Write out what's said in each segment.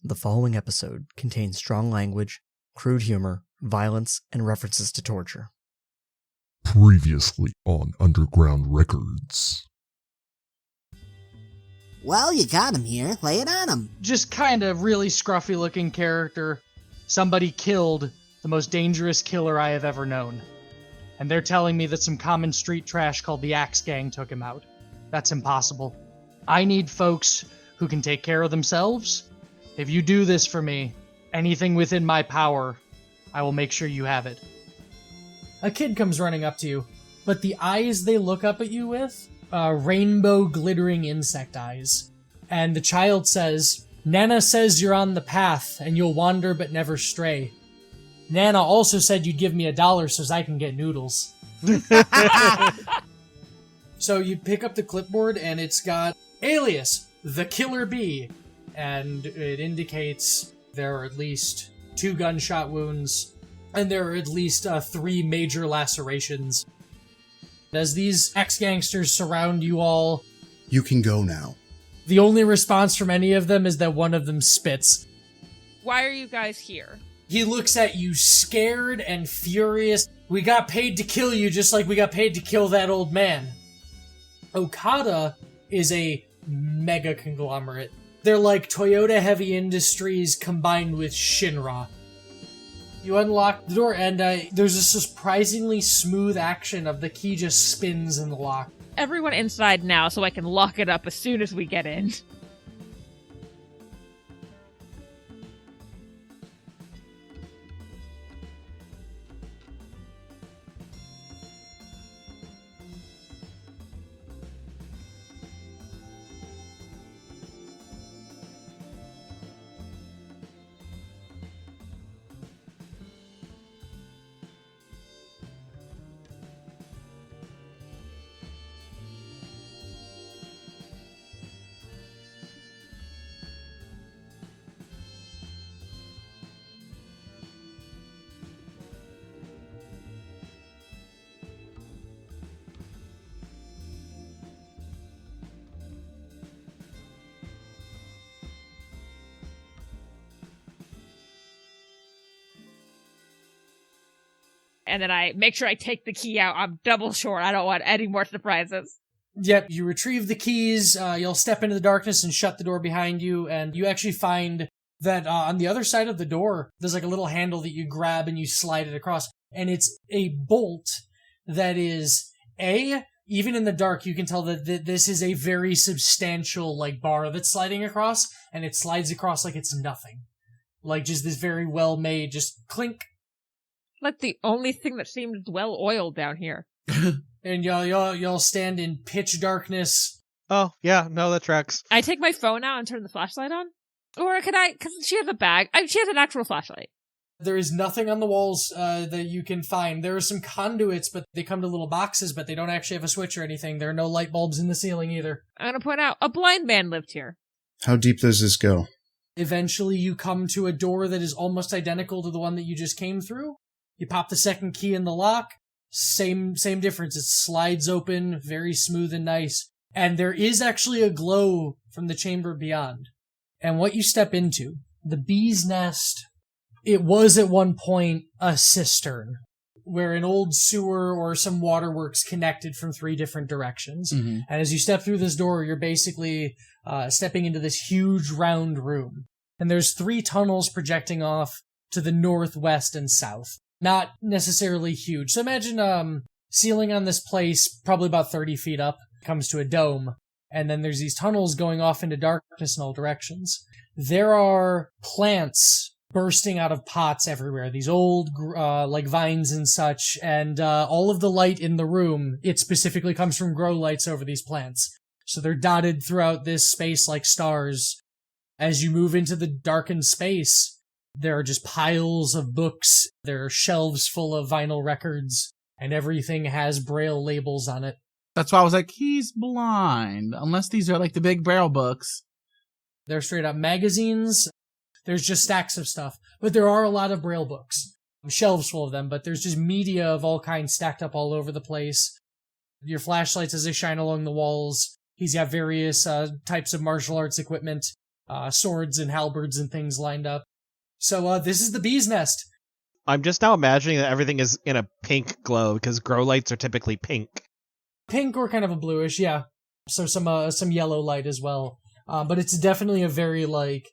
The following episode contains strong language, crude humor, violence, and references to torture. Previously on Underground Records. Well, you got him here. Lay it on him. Just kind of really scruffy looking character. Somebody killed the most dangerous killer I have ever known. And they're telling me that some common street trash called the Axe Gang took him out. That's impossible. I need folks who can take care of themselves. If you do this for me, anything within my power, I will make sure you have it. A kid comes running up to you, but the eyes they look up at you with, rainbow glittering insect eyes. And the child says, "Nana says you're on the path, and you'll wander but never stray. Nana also said you'd give me $1 so I can get noodles." So you pick up the clipboard, and it's got alias, the Killer Bee. And it indicates there are at least 2 gunshot wounds, and there are at least 3 major lacerations. As these ex-gangsters surround you all, you can go now. The only response from any of them is that one of them spits. Why are you guys here? He looks at you scared and furious. "We got paid to kill you just like we got paid to kill that old man." Okada is a mega conglomerate. They're like Toyota Heavy Industries combined with Shinra. You unlock the door, and there's a surprisingly smooth action of the key just spins in the lock. Everyone inside now so I can lock it up as soon as we get in. And then I make sure I take the key out. I'm double short. I don't want any more surprises. Yep, you retrieve the keys, you'll step into the darkness and shut the door behind you, and you actually find that on the other side of the door, there's like a little handle that you grab and you slide it across, and it's a bolt that is, even in the dark, you can tell that this is a very substantial, like, bar that's sliding across, and it slides across like it's nothing. Like, just this very well-made, just clink. Like the only thing that seems well-oiled down here. And y'all stand in pitch darkness. Oh, yeah, no, that tracks. I take my phone out and turn the flashlight on? Or could I, because she has a bag. She has an actual flashlight. There is nothing on the walls that you can find. There are some conduits, but they come to little boxes, but they don't actually have a switch or anything. There are no light bulbs in the ceiling either. I'm going to point out, a blind man lived here. How deep does this go? Eventually you come to a door that is almost identical to the one that you just came through. You pop the second key in the lock. Same difference. It slides open, very smooth and nice. And there is actually a glow from the chamber beyond. And what you step into, the bee's nest, it was at one point a cistern, where an old sewer or some waterworks connected from 3 different directions. Mm-hmm. And as you step through this door, you're basically stepping into this huge round room. And there's 3 tunnels projecting off to the northwest and south. Not necessarily huge. So imagine ceiling on this place, probably about 30 feet up, comes to a dome. And then there's these tunnels going off into darkness in all directions. There are plants bursting out of pots everywhere. These old, like vines and such. And all of the light in the room, it specifically comes from grow lights over these plants. So they're dotted throughout this space like stars. As you move into the darkened space, there are just piles of books. There are shelves full of vinyl records, and everything has Braille labels on it. That's why I was like, he's blind. Unless these are like the big Braille books. They're straight up magazines. There's just stacks of stuff. But there are a lot of Braille books. Shelves full of them, but there's just media of all kinds stacked up all over the place. Your flashlights as they shine along the walls. He's got various types of martial arts equipment. swords and halberds and things lined up. So this is the bee's nest. I'm just now imagining that everything is in a pink glow because grow lights are typically pink. Pink or kind of a bluish, yeah. So some yellow light as well. But it's definitely a very, like,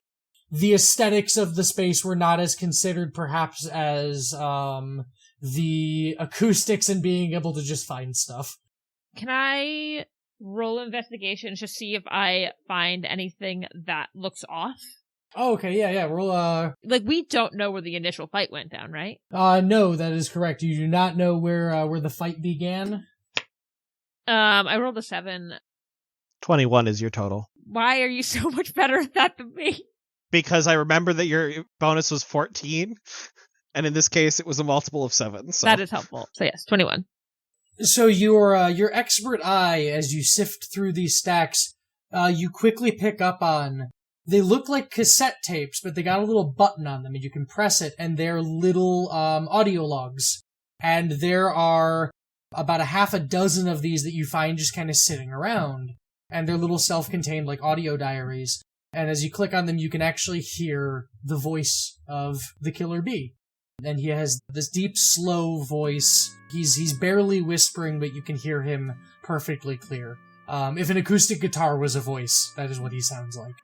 the aesthetics of the space were not as considered perhaps as the acoustics and being able to just find stuff. Can I roll investigation to see if I find anything that looks off? Oh, okay, yeah, roll, Like, we don't know where the initial fight went down, right? No, that is correct. You do not know where the fight began. I rolled a 7. 21 is your total. Why are you so much better at that than me? Because I remember that your bonus was 14, and in this case, it was a multiple of 7. So. That is helpful. So yes, 21. So your expert eye, as you sift through these stacks, you quickly pick up on, they look like cassette tapes, but they got a little button on them, and you can press it, and they're little audio logs. And there are about a half a dozen of these that you find just kind of sitting around. And they're little self-contained, like, audio diaries. And as you click on them, you can actually hear the voice of the killer bee. And he has this deep, slow voice. He's barely whispering, but you can hear him perfectly clear. If an acoustic guitar was a voice, that is what he sounds like.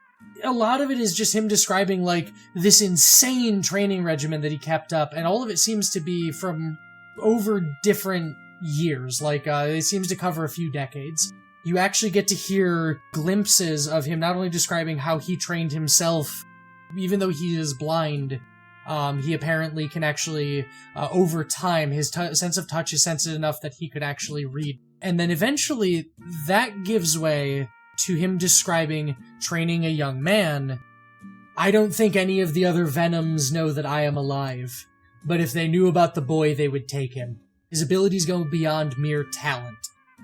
A lot of it is just him describing, like, this insane training regimen that he kept up, and all of it seems to be from over different years. Like, it seems to cover a few decades. You actually get to hear glimpses of him not only describing how he trained himself, even though he is blind, he apparently can actually, over time, his sense of touch is sensitive enough that he could actually read. And then eventually, that gives way to him describing training a young man. I don't think any of the other Venoms know that I am alive, but if they knew about the boy, they would take him. His abilities go beyond mere talent.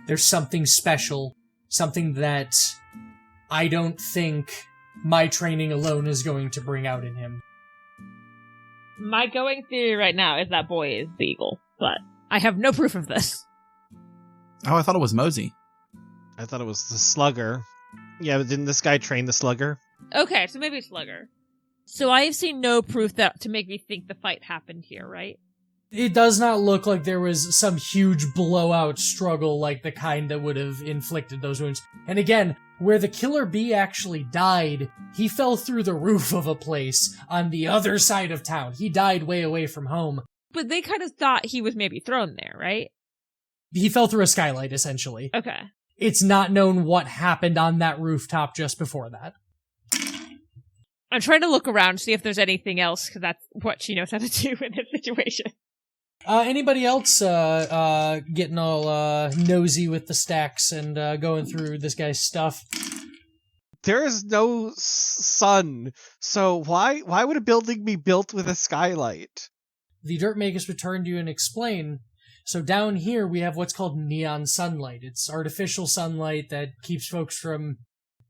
There's something special, something that I don't think my training alone is going to bring out in him. My going theory right now is that boy is the eagle, but I have no proof of this. Oh, I thought it was Mosey. I thought it was the slugger. Yeah, but didn't this guy train the slugger? Okay, so maybe it's Slugger. So I have seen no proof that to make me think the fight happened here, right? It does not look like there was some huge blowout struggle like the kind that would have inflicted those wounds. And again, where the killer bee actually died, he fell through the roof of a place on the other side of town. He died way away from home. But they kind of thought he was maybe thrown there, right? He fell through a skylight, essentially. Okay. It's not known what happened on that rooftop just before that. I'm trying to look around, see if there's anything else, because that's what she knows how to do in this situation. Anybody else getting all nosy with the stacks and going through this guy's stuff? There is no sun, so why would a building be built with a skylight? The Dirt Magus return to you and explain. So down here we have what's called neon sunlight. It's artificial sunlight that keeps folks from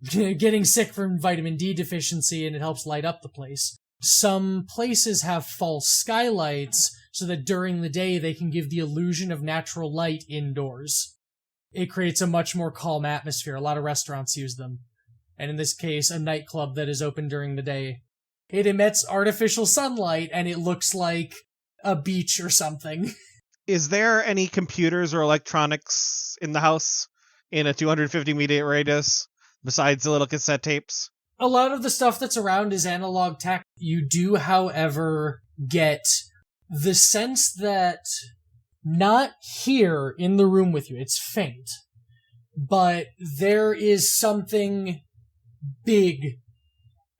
getting sick from vitamin D deficiency, and it helps light up the place. Some places have false skylights so that during the day they can give the illusion of natural light indoors. It creates a much more calm atmosphere. A lot of restaurants use them. And in this case, a nightclub that is open during the day. It emits artificial sunlight, and it looks like a beach or something. Is there any computers or electronics in the house in a 250-meter radius besides the little cassette tapes? A lot of the stuff that's around is analog tech. You do, however, get the sense that not here in the room with you, it's faint, but there is something big,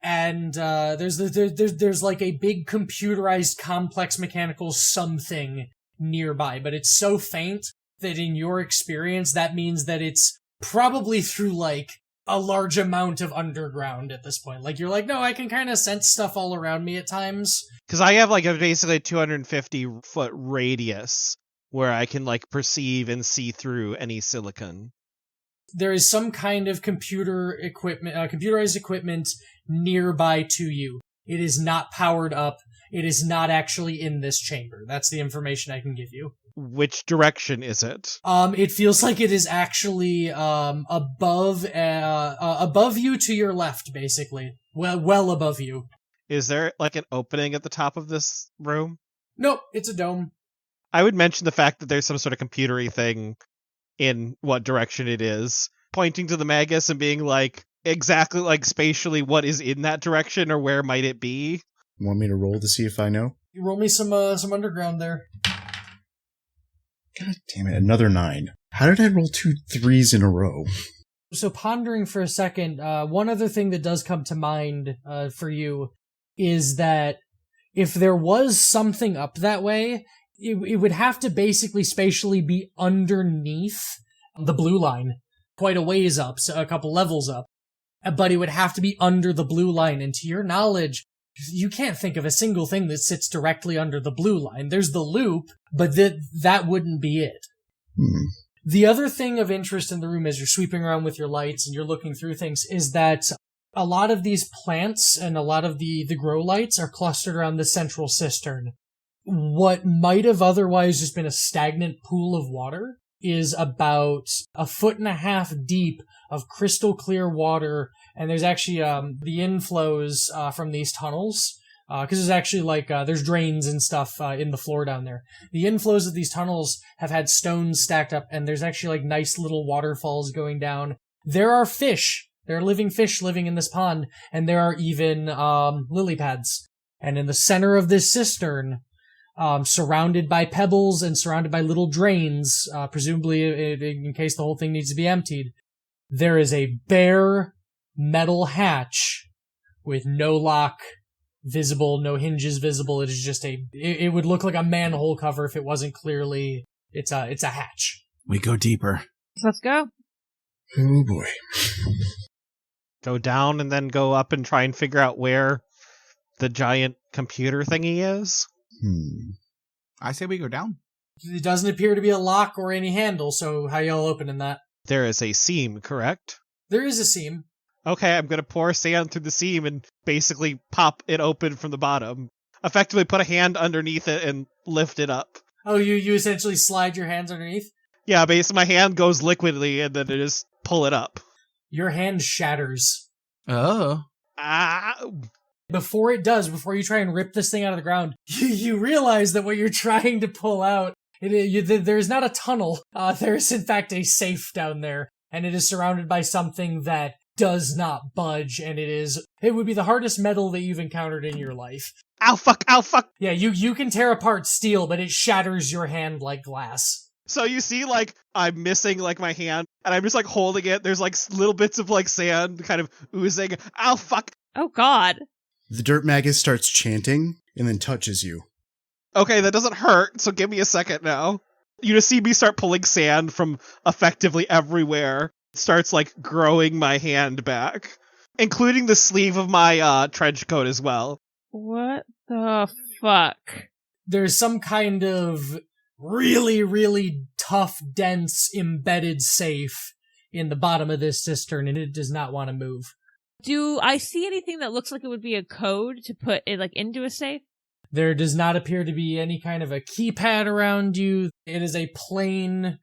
and there's like a big computerized complex mechanical something nearby, but it's so faint that in your experience that means that it's probably through like a large amount of underground at this point. Like, you're like, no, I can kind of sense stuff all around me at times. Because I have like a basically 250-foot radius where I can like perceive and see through any silicon. There is some kind of computer equipment, computerized equipment nearby to you. It is not powered up. It is not actually in this chamber. That's the information I can give you. Which direction is it? It feels like it is actually above you to your left, basically. Well above you. Is there like an opening at the top of this room? Nope, it's a dome. I would mention the fact that there's some sort of computery thing in what direction it is, pointing to the Magus and being like, exactly like spatially what is in that direction or where might it be. Want me to roll to see if I know? You roll me some underground there. God damn it, another 9. How did I roll 2 3s in a row? So pondering for a second, one other thing that does come to mind for you is that if there was something up that way, it would have to basically spatially be underneath the blue line, quite a ways up, so a couple levels up. But it would have to be under the blue line, and to your knowledge, you can't think of a single thing that sits directly under the blue line. There's the loop, but that wouldn't be it. The other thing of interest in the room as you're sweeping around with your lights and you're looking through things is that a lot of these plants and a lot of the grow lights are clustered around the central cistern. What might have otherwise just been a stagnant pool of water is about 1.5 feet deep of crystal clear water, and there's actually the inflows from these tunnels, because there's actually there's drains and stuff in the floor down there. The inflows of these tunnels have had stones stacked up, and there's actually nice little waterfalls going down. There are fish. There are living fish living in this pond, and there are even lily pads. And in the center of this cistern, surrounded by pebbles and surrounded by little drains, presumably in case the whole thing needs to be emptied, there is a bare metal hatch with no lock visible, no hinges visible. It is just it would look like a manhole cover if it wasn't clearly, it's a hatch. We go deeper. Let's go. Oh boy. Go down and then go up and try and figure out where the giant computer thingy is? I say we go down. It doesn't appear to be a lock or any handle, so how y'all opening that? There is a seam, correct? There is a seam. Okay, I'm going to pour sand through the seam and basically pop it open from the bottom. Effectively put a hand underneath it and lift it up. Oh, you essentially slide your hands underneath? Yeah, basically my hand goes liquidly and then I just pull it up. Your hand shatters. Oh. Before you try and rip this thing out of the ground, you realize that what you're trying to pull out, there's not a tunnel. There's in fact a safe down there, and it is surrounded by something that does not budge, and it would be the hardest metal that you've encountered in your life. Ow fuck! Yeah, you can tear apart steel, but it shatters your hand like glass. So you see, I'm missing, my hand, and I'm just, holding it. There's, little bits of, sand kind of oozing. Ow, fuck! Oh, God. The dirt Magus starts chanting and then touches you. Okay, that doesn't hurt, so give me a second now. You just see me start pulling sand from effectively everywhere. It starts, growing my hand back, including the sleeve of my trench coat as well. What the fuck? There's some kind of really, really tough, dense, embedded safe in the bottom of this cistern, and it does not want to move. Do I see anything that looks like it would be a code to put it into a safe? There does not appear to be any kind of a keypad around you. It is a plain,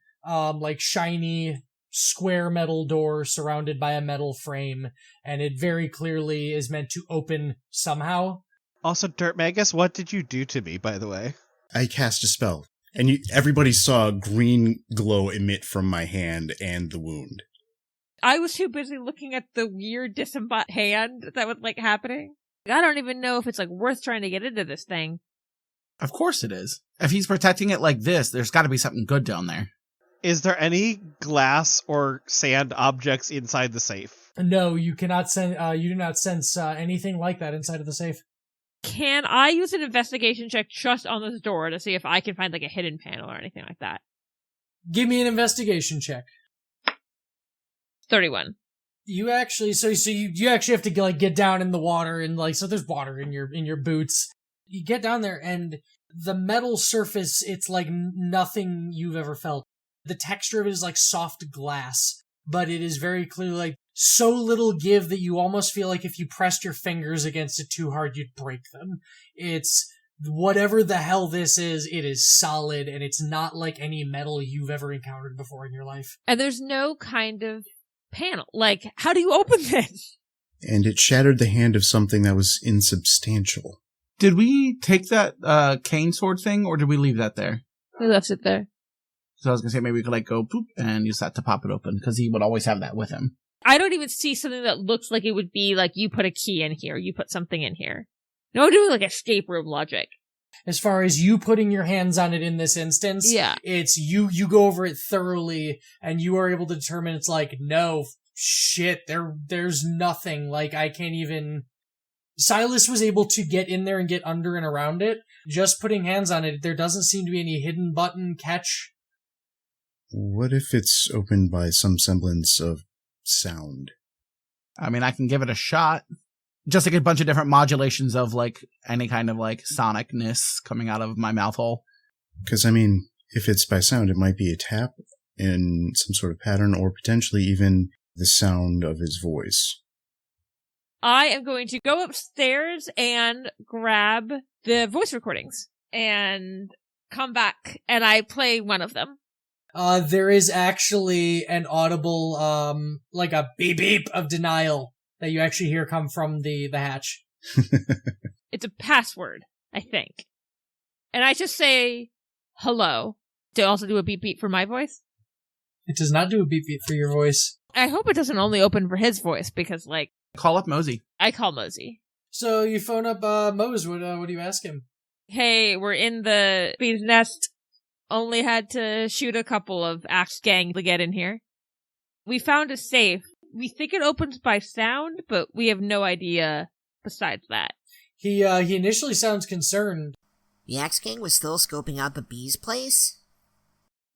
shiny, square metal door surrounded by a metal frame, and it very clearly is meant to open somehow. Also, Dirt Magus, what did you do to me, by the way? I cast a spell, and everybody saw a green glow emit from my hand and the wound. I was too busy looking at the weird disembodied hand that was happening. I don't even know if it's worth trying to get into this thing. Of course it is. If he's protecting it like this, there's got to be something good down there. Is there any glass or sand objects inside the safe? No, you cannot you do not sense anything like that inside of the safe. Can I use an investigation check just on this door to see if I can find a hidden panel or anything like that? Give me an investigation check. 31. You actually, so you actually have to get down in the water and so there's water in your boots. You get down there and the metal surface, it's like nothing you've ever felt. The texture of it is like soft glass, but it is very clearly so little give that you almost feel like if you pressed your fingers against it too hard, you'd break them. It's whatever the hell this is, it is solid, and it's not like any metal you've ever encountered before in your life. And there's no kind of panel. Like, how do you open this? And it shattered the hand of something that was insubstantial. Did we take that cane sword thing, or did we leave that there? We left it there. So I was gonna say maybe we could like go poop and use that to pop it open, because he would always have that with him. I don't even see something that looks like it would be like you put a key in here, you put something in here. No, doing like escape room logic. As far as you putting your hands on it in this instance, Yeah. it's you go over it thoroughly, and you are able to determine it's like, no, shit, there's nothing. Like, I can't even... Silas was able to get in there and get under and around it. Just putting hands on it, there doesn't seem to be any hidden button catch. What if it's opened by some semblance of sound? I mean, I can give it a shot. Just like a bunch of different modulations of like any kind of like sonicness coming out of my mouth hole. Because, I mean, if it's by sound, it might be a tap in some sort of pattern, or potentially even the sound of his voice. I am going to go upstairs and grab the voice recordings and come back, and I play one of them. There is actually an audible, like a beep beep of denial that you actually hear come from the hatch. It's a password, I think. And I just say, hello. To also do a beep beep for my voice? It does not do a beep beep for your voice. I hope it doesn't only open for his voice, because, like... Call up Mosey. I call Mosey. So you phone up Mose, what do you ask him? Hey, we're in the bee's nest. Only had to shoot a couple of Axe Gang to get in here. We found a safe. We think it opens by sound, but we have no idea besides that. He initially sounds concerned. The Axe Gang was still scoping out the bee's place?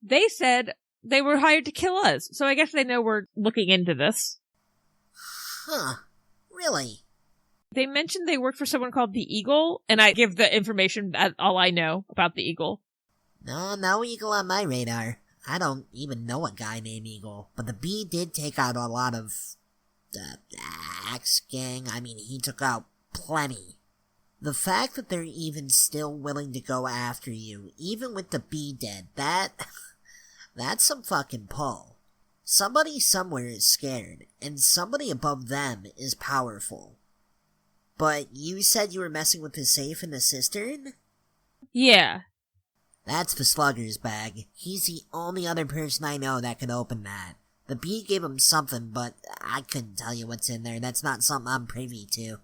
They said they were hired to kill us, so I guess they know we're looking into this. Huh. Really? They mentioned they work for someone called the Eagle, and I give the information that all I know about the Eagle. No Eagle on my radar. I don't even know a guy named Eagle, but the bee did take out a lot of the Axe Gang. I mean, he took out plenty. The fact that they're even still willing to go after you, even with the bee dead, that's some fucking pull. Somebody somewhere is scared, and somebody above them is powerful. But you said you were messing with the safe in the cistern? Yeah. That's the slugger's bag. He's the only other person I know that could open that. The bee gave him something, but I couldn't tell you what's in there. That's not something I'm privy to.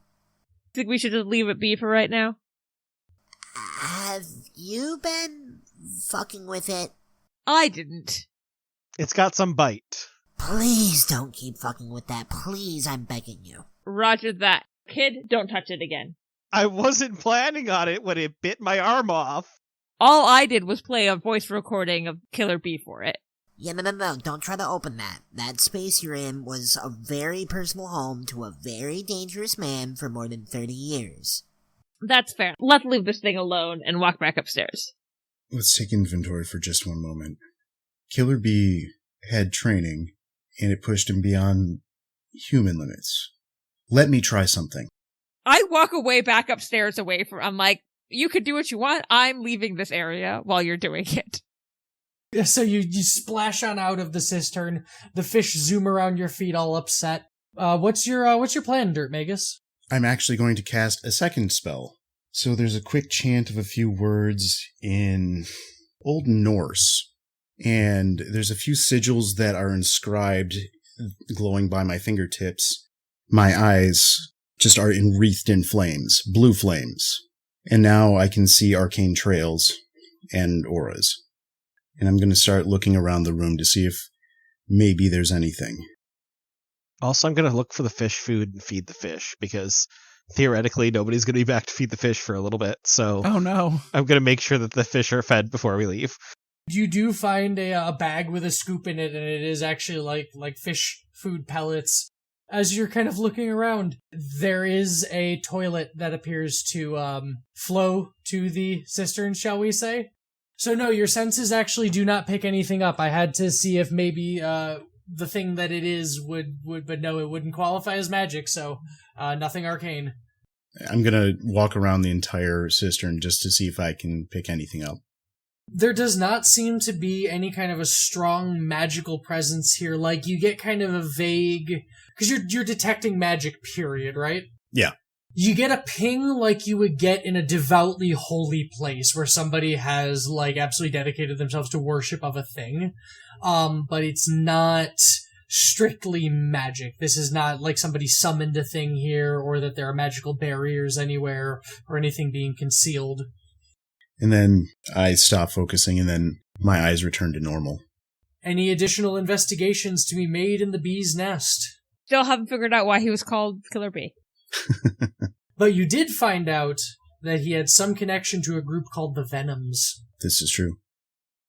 Think we should just leave it be for right now? Have you been fucking with it? I didn't. It's got some bite. Please don't keep fucking with that. Please, I'm begging you. Roger that. Kid, don't touch it again. I wasn't planning on it when it bit my arm off. All I did was play a voice recording of Killer Bee for it. Yeah, no. Don't try to open that. That space you're in was a very personal home to a very dangerous man for more than 30 years. That's fair. Let's leave this thing alone and walk back upstairs. Let's take inventory for just one moment. Killer Bee had training, and it pushed him beyond human limits. Let me try something. I walk away back upstairs away from... I'm like, you could do what you want. I'm leaving this area while you're doing it. Yeah, so you splash on out of the cistern. The fish zoom around your feet all upset. What's your plan, Dirt Magus? I'm actually going to cast a second spell. So there's a quick chant of a few words in Old Norse. And there's a few sigils that are inscribed, glowing by my fingertips. My eyes just are enwreathed in flames, blue flames. And now I can see arcane trails and auras. And I'm going to start looking around the room to see if maybe there's anything. Also, I'm going to look for the fish food and feed the fish, because theoretically nobody's going to be back to feed the fish for a little bit. So Oh no. I'm going to make sure that the fish are fed before we leave. You do find a bag with a scoop in it, and it is actually like fish food pellets. As you're kind of looking around, there is a toilet that appears to flow to the cistern, shall we say. So no, your senses actually do not pick anything up. I had to see if maybe the thing that it is would, but no, it wouldn't qualify as magic, so nothing arcane. I'm going to walk around the entire cistern just to see if I can pick anything up. There does not seem to be any kind of a strong magical presence here. Like, you get kind of a vague... Because you're detecting magic, period, right? Yeah. You get a ping like you would get in a devoutly holy place where somebody has, like, absolutely dedicated themselves to worship of a thing. But it's not strictly magic. This is not like somebody summoned a thing here, or that there are magical barriers anywhere, or anything being concealed. And then I stop focusing, and then my eyes return to normal. Any additional investigations to be made in the bee's nest? Still haven't figured out why he was called Killer Bee. But you did find out that he had some connection to a group called the Venoms. This is true.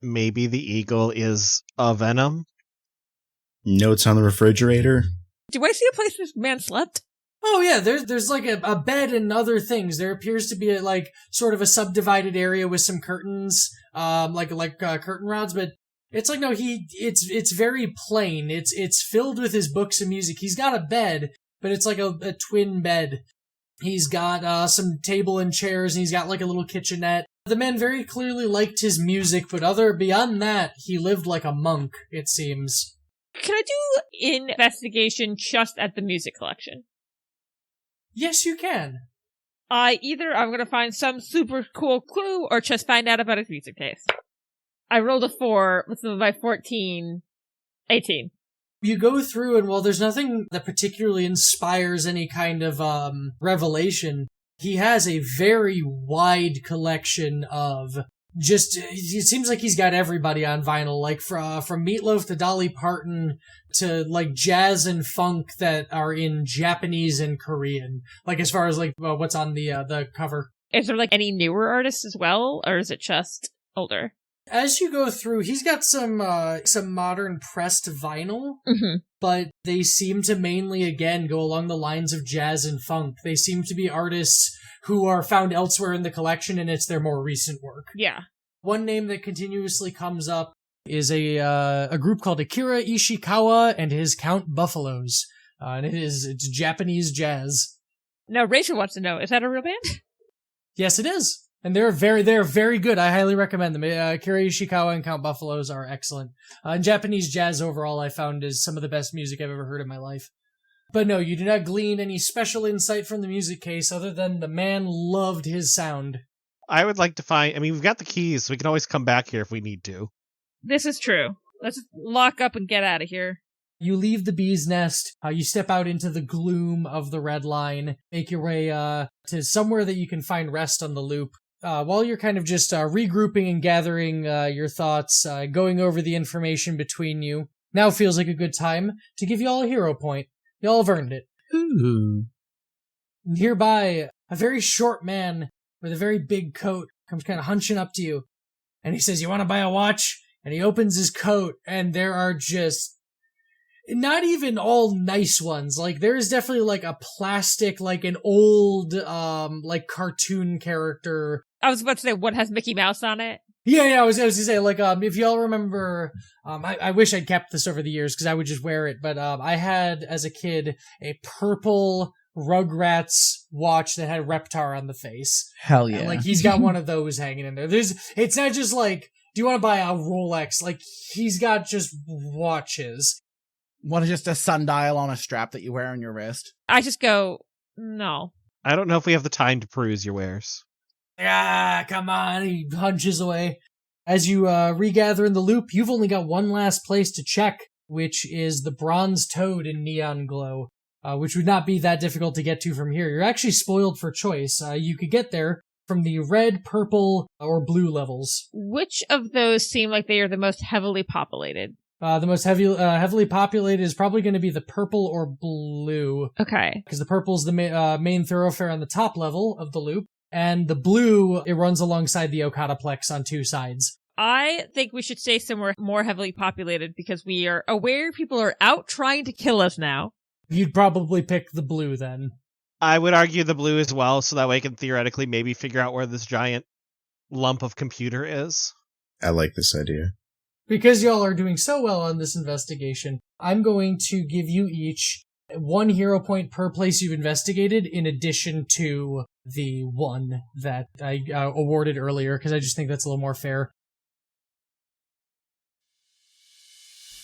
Maybe the eagle is a venom? Notes on the refrigerator. Do I see a place this man slept? Oh yeah, there's like a bed and other things. There appears to be like sort of a subdivided area with some curtains, like curtain rods, but it's like, no, it's very plain. It's filled with his books and music. He's got a bed, but it's like a twin bed. He's got some table and chairs, and he's got like a little kitchenette. The man very clearly liked his music, but beyond that, he lived like a monk, it seems. Can I do investigation just at the music collection? Yes, you can. Either I'm going to find some super cool clue or just find out about his music taste. I rolled a 4 with my 14, 18. You go through, and while there's nothing that particularly inspires any kind of revelation, he has a very wide collection of it seems like he's got everybody on vinyl, like from Meatloaf to Dolly Parton to like jazz and funk that are in Japanese and Korean. Like as far as like what's on the cover. Is there like any newer artists as well, or is it just older? As you go through, he's got some modern pressed vinyl, but they seem to mainly, again, go along the lines of jazz and funk. They seem to be artists who are found elsewhere in the collection, and it's their more recent work. Yeah. One name that continuously comes up is a group called Akira Ishikawa and his Count Buffaloes. And it's Japanese jazz. Now, Rachel wants to know, is that a real band? Yes, it is. And they're very good. I highly recommend them. Akira Ishikawa and Count Buffaloes are excellent. And Japanese jazz overall, I found, is some of the best music I've ever heard in my life. But no, you do not glean any special insight from the music case other than the man loved his sound. I would like to we've got the keys, so we can always come back here if we need to. This is true. Let's lock up and get out of here. You leave the bee's nest, you step out into the gloom of the Red Line, make your way to somewhere that you can find rest on the loop. While you're kind of just regrouping and gathering your thoughts, going over the information between you, now feels like a good time to give you all a hero point. You all have earned it. Ooh. Nearby, a very short man with a very big coat comes kind of hunching up to you, and he says, "You want to buy a watch?" And he opens his coat, and there are just not even all nice ones. Like, there is definitely like a plastic, like an old, like cartoon character. I was about to say, what has Mickey Mouse on it? Yeah, I was gonna say, like, if y'all remember, I wish I'd kept this over the years because I would just wear it, but I had, as a kid, a purple Rugrats watch that had Reptar on the face. Hell yeah. And, like, he's got one of those hanging in there. It's not just like, do you want to buy a Rolex? Like, he's got just watches. One is just a sundial on a strap that you wear on your wrist. I just go, no. I don't know if we have the time to peruse your wares. Ah, come on, he hunches away. As you regather in the loop, you've only got one last place to check, which is the Bronze Toad in Neon Glow, which would not be that difficult to get to from here. You're actually spoiled for choice. You could get there from the red, purple, or blue levels. Which of those seem like they are the most heavily populated? The most heavily populated is probably going to be the purple or blue. Okay. Because the purple is the main thoroughfare on the top level of the loop. And the blue, it runs alongside the Okadaplex on two sides. I think we should stay somewhere more heavily populated because we are aware people are out trying to kill us now. You'd probably pick the blue then. I would argue the blue as well, so that way I can theoretically maybe figure out where this giant lump of computer is. I like this idea. Because y'all are doing so well on this investigation, I'm going to give you each 1 hero point per place you've investigated, in addition to the 1 that I awarded earlier, because I just think that's a little more fair.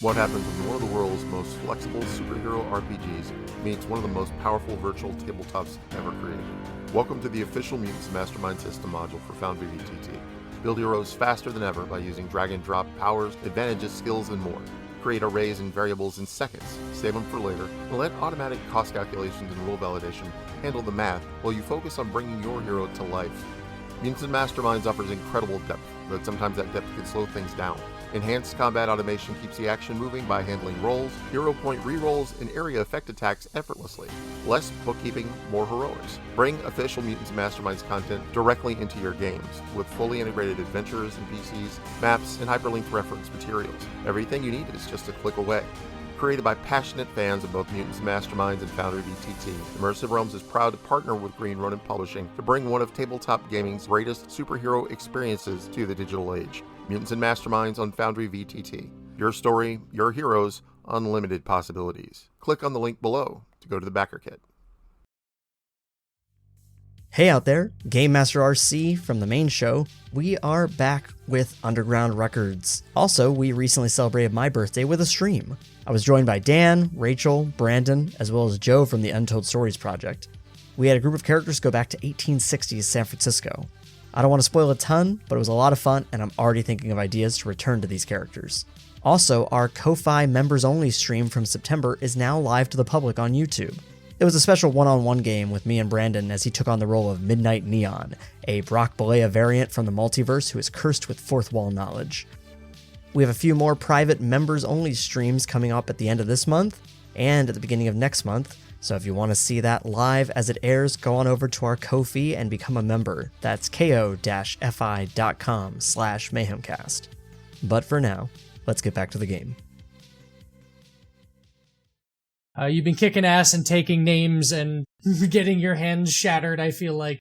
What happens when one of the world's most flexible superhero RPGs meets one of the most powerful virtual tabletops ever created? Welcome to the official Mutants Mastermind system module for Foundry VTT. Build heroes faster than ever by using drag and drop powers, advantages, skills, and more. Create arrays and variables in seconds, save them for later, and let automatic cost calculations and rule validation handle the math while you focus on bringing your hero to life. Mutants and Masterminds offers incredible depth, but sometimes that depth can slow things down. Enhanced combat automation keeps the action moving by handling rolls, hero point rerolls, and area effect attacks effortlessly. Less bookkeeping, more heroics. Bring official Mutants and Masterminds content directly into your games with fully integrated adventures and PCs, maps, and hyperlinked reference materials. Everything you need is just a click away. Created by passionate fans of both Mutants and Masterminds and Foundry VTT, Immersive Realms is proud to partner with Green Ronin Publishing to bring one of tabletop gaming's greatest superhero experiences to the digital age. Mutants and Masterminds on Foundry VTT. Your story, your heroes, unlimited possibilities. Click on the link below to go to the backer kit. Hey out there, Game Master RC from the main show. We are back with Underground Records. Also, we recently celebrated my birthday with a stream. I was joined by Dan, Rachel, Brandon, as well as Joe from the Untold Stories project. We had a group of characters go back to 1860s San Francisco. I don't want to spoil a ton, but it was a lot of fun, and I'm already thinking of ideas to return to these characters. Also, our Ko-Fi members-only stream from September is now live to the public on YouTube. It was a special one-on-one game with me and Brandon as he took on the role of Midnight Neon, a Brock Balea variant from the multiverse who is cursed with fourth wall knowledge. We have a few more private members-only streams coming up at the end of this month and at the beginning of next month, so if you want to see that live as it airs, go on over to our Ko-fi and become a member. That's ko-fi.com/mayhemcast. But for now, let's get back to the game. You've been kicking ass and taking names and getting your hands shattered, I feel like.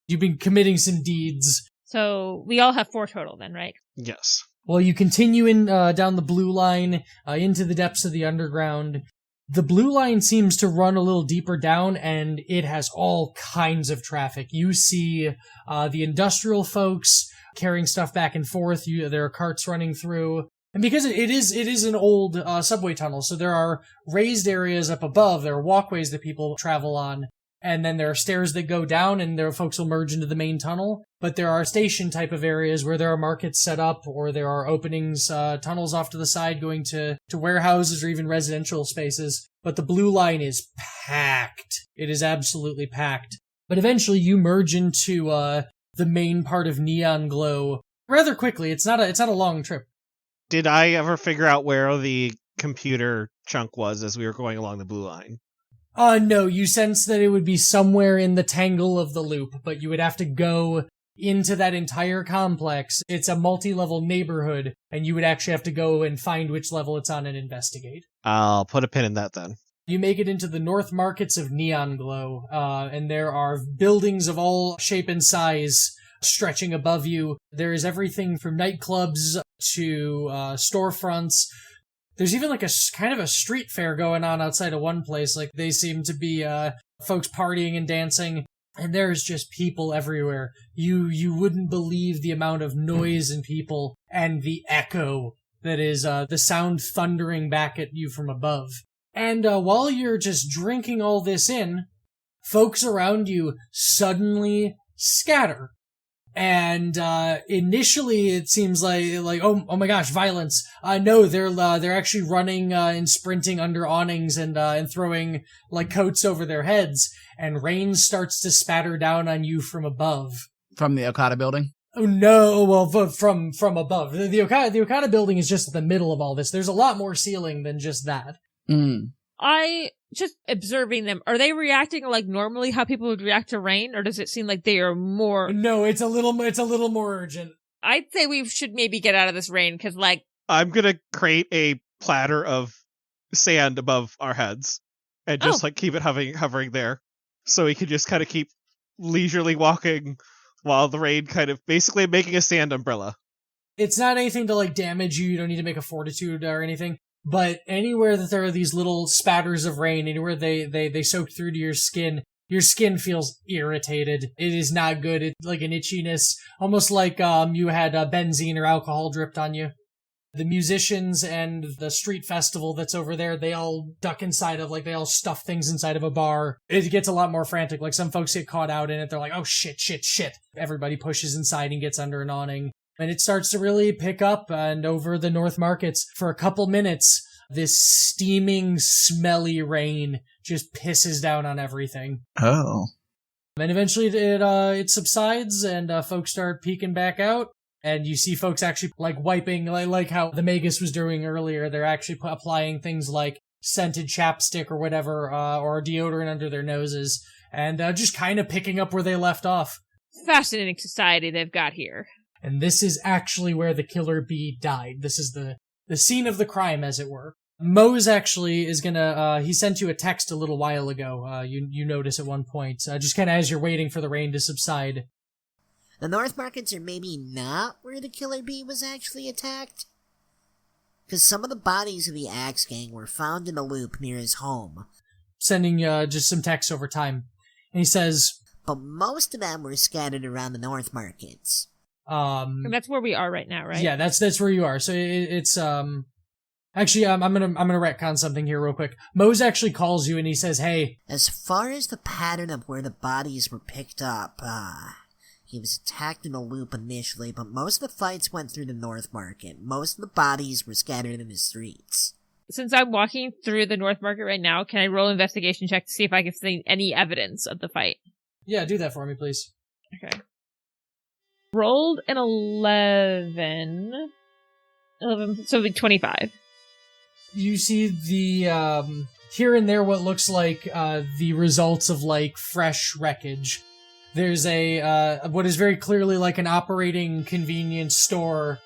You've been committing some deeds. So we all have 4 total then, right? Yes. Well, you continue in down the blue line into the depths of the underground. The blue line seems to run a little deeper down, and it has all kinds of traffic. You see the industrial folks carrying stuff back and forth. There are carts running through. And because it is an old subway tunnel, so there are raised areas up above. There are walkways that people travel on. And then there are stairs that go down, and there are folks will merge into the main tunnel. But there are station type of areas where there are markets set up, or there are openings, tunnels off to the side going to warehouses or even residential spaces. But the blue line is packed. It is absolutely packed. But eventually you merge into the main part of Neon Glow rather quickly. It's not a long trip. Did I ever figure out where the computer chunk was as we were going along the blue line? No, you sense that it would be somewhere in the tangle of the loop, but you would have to go into that entire complex. It's a multi-level neighborhood, and you would actually have to go and find which level it's on and investigate. I'll put a pin in that then. You make it into the north markets of Neon Glow, and there are buildings of all shape and size stretching above you. There is everything from nightclubs to storefronts. There's even like a kind of a street fair going on outside of one place. Like they seem to be folks partying and dancing, and there's just people everywhere. You wouldn't believe the amount of noise and people and the echo that is the sound thundering back at you from above. And while you're just drinking all this in, folks around you suddenly scatter. And initially it seems like oh my gosh, violence. No, they're actually running and sprinting under awnings and throwing like coats over their heads, and rain starts to spatter down on you from above. From the Okada building? Oh no, well from above. The Okada building is just at the middle of all this. There's a lot more ceiling than just that. I just observing them. Are they reacting like normally how people would react to rain, or does it seem like they are more? No, it's a little more urgent. I'd say we should maybe get out of this rain because, like, I'm gonna create a platter of sand above our heads and just like keep it hovering there, so we can just kind of keep leisurely walking while the rain kind of basically making a sand umbrella. It's not anything to like damage you. You don't need to make a fortitude or anything. But anywhere that there are these little spatters of rain, anywhere they soak through to your skin feels irritated. It is not good. It's like an itchiness, almost like you had benzene or alcohol dripped on you. The musicians and the street festival that's over there, they all duck inside of, they all stuff things inside of a bar. It gets a lot more frantic. Like, some folks get caught out in it. They're like, oh, shit. Everybody pushes inside and gets under an awning. And it starts to really pick up, and over the North Markets, for a couple minutes, this steaming, smelly rain just pisses down on everything. Oh. And eventually it subsides, and folks start peeking back out. And you see folks actually wiping, like how the Magus was doing earlier. They're actually applying things like scented chapstick or whatever, or deodorant under their noses, and just kind of picking up where they left off. Fascinating society they've got here. And this is actually where the killer bee died. This is the scene of the crime, as it were. Mose actually is gonna, he sent you a text a little while ago, you notice at one point, just kind of as you're waiting for the rain to subside. The North Markets are maybe not where the killer bee was actually attacked? Because some of the bodies of the Axe Gang were found in a loop near his home. Sending just some text over time. And he says... But most of them were scattered around the North Markets. And that's where we are right now, right? Yeah, that's where you are. So it's... Actually, I'm gonna retcon something here real quick. Mose actually calls you and he says, hey... As far as the pattern of where the bodies were picked up, he was attacked in a loop initially, but most of the fights went through the North Market. Most of the bodies were scattered in the streets. Since I'm walking through the North Market right now, can I roll investigation check to see if I can see any evidence of the fight? Yeah, do that for me, please. Okay. Rolled an 11, so 25. You see the, here and there what looks like, the results of, fresh wreckage. There's what is very clearly an operating convenience store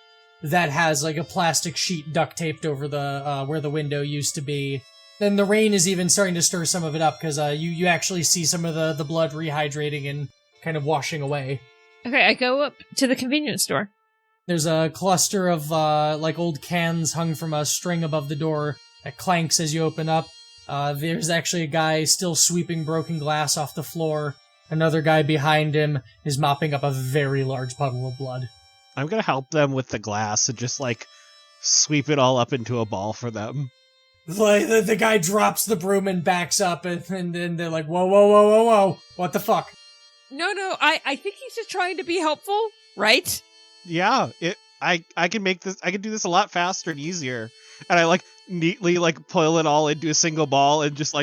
that has a plastic sheet duct taped over the, where the window used to be. Then the rain is even starting to stir some of it up because, you actually see some of the blood rehydrating and kind of washing away. Okay, I go up to the convenience store. There's a cluster of, old cans hung from a string above the door that clanks as you open up. There's actually a guy still sweeping broken glass off the floor. Another guy behind him is mopping up a very large puddle of blood. I'm gonna help them with the glass and just, sweep it all up into a ball for them. The guy drops the broom and backs up, and then they're like, whoa, what the fuck? No, I think he's just trying to be helpful, right? Yeah, I can do this a lot faster and easier. And I, neatly, pull it all into a single ball and just,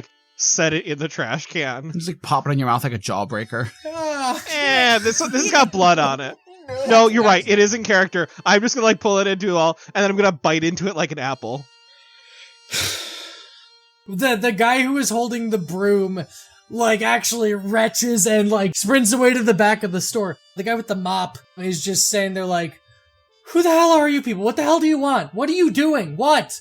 set it in the trash can. Just pop it in your mouth like a jawbreaker. This has got blood on it. No, you're right. It is in character. I'm just gonna pull it into all, and then I'm gonna bite into it like an apple. The guy who is holding the broom, actually retches and sprints away to the back of the store. The guy with the mop is just saying, they're like, who the hell are you people? What the hell do you want? What are you doing? What?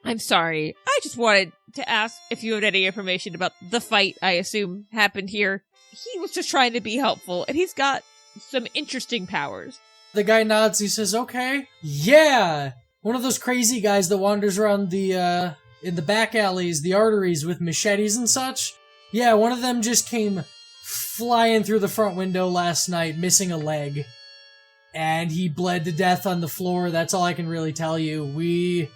I'm sorry. I just wanted to ask if you had any information about the fight I assume happened here. He was just trying to be helpful, and he's got some interesting powers. The guy nods, he says, okay. Yeah! One of those crazy guys that wanders around in the back alleys, the arteries with machetes and such. Yeah, one of them just came flying through the front window last night, missing a leg. And he bled to death on the floor. That's all I can really tell you. We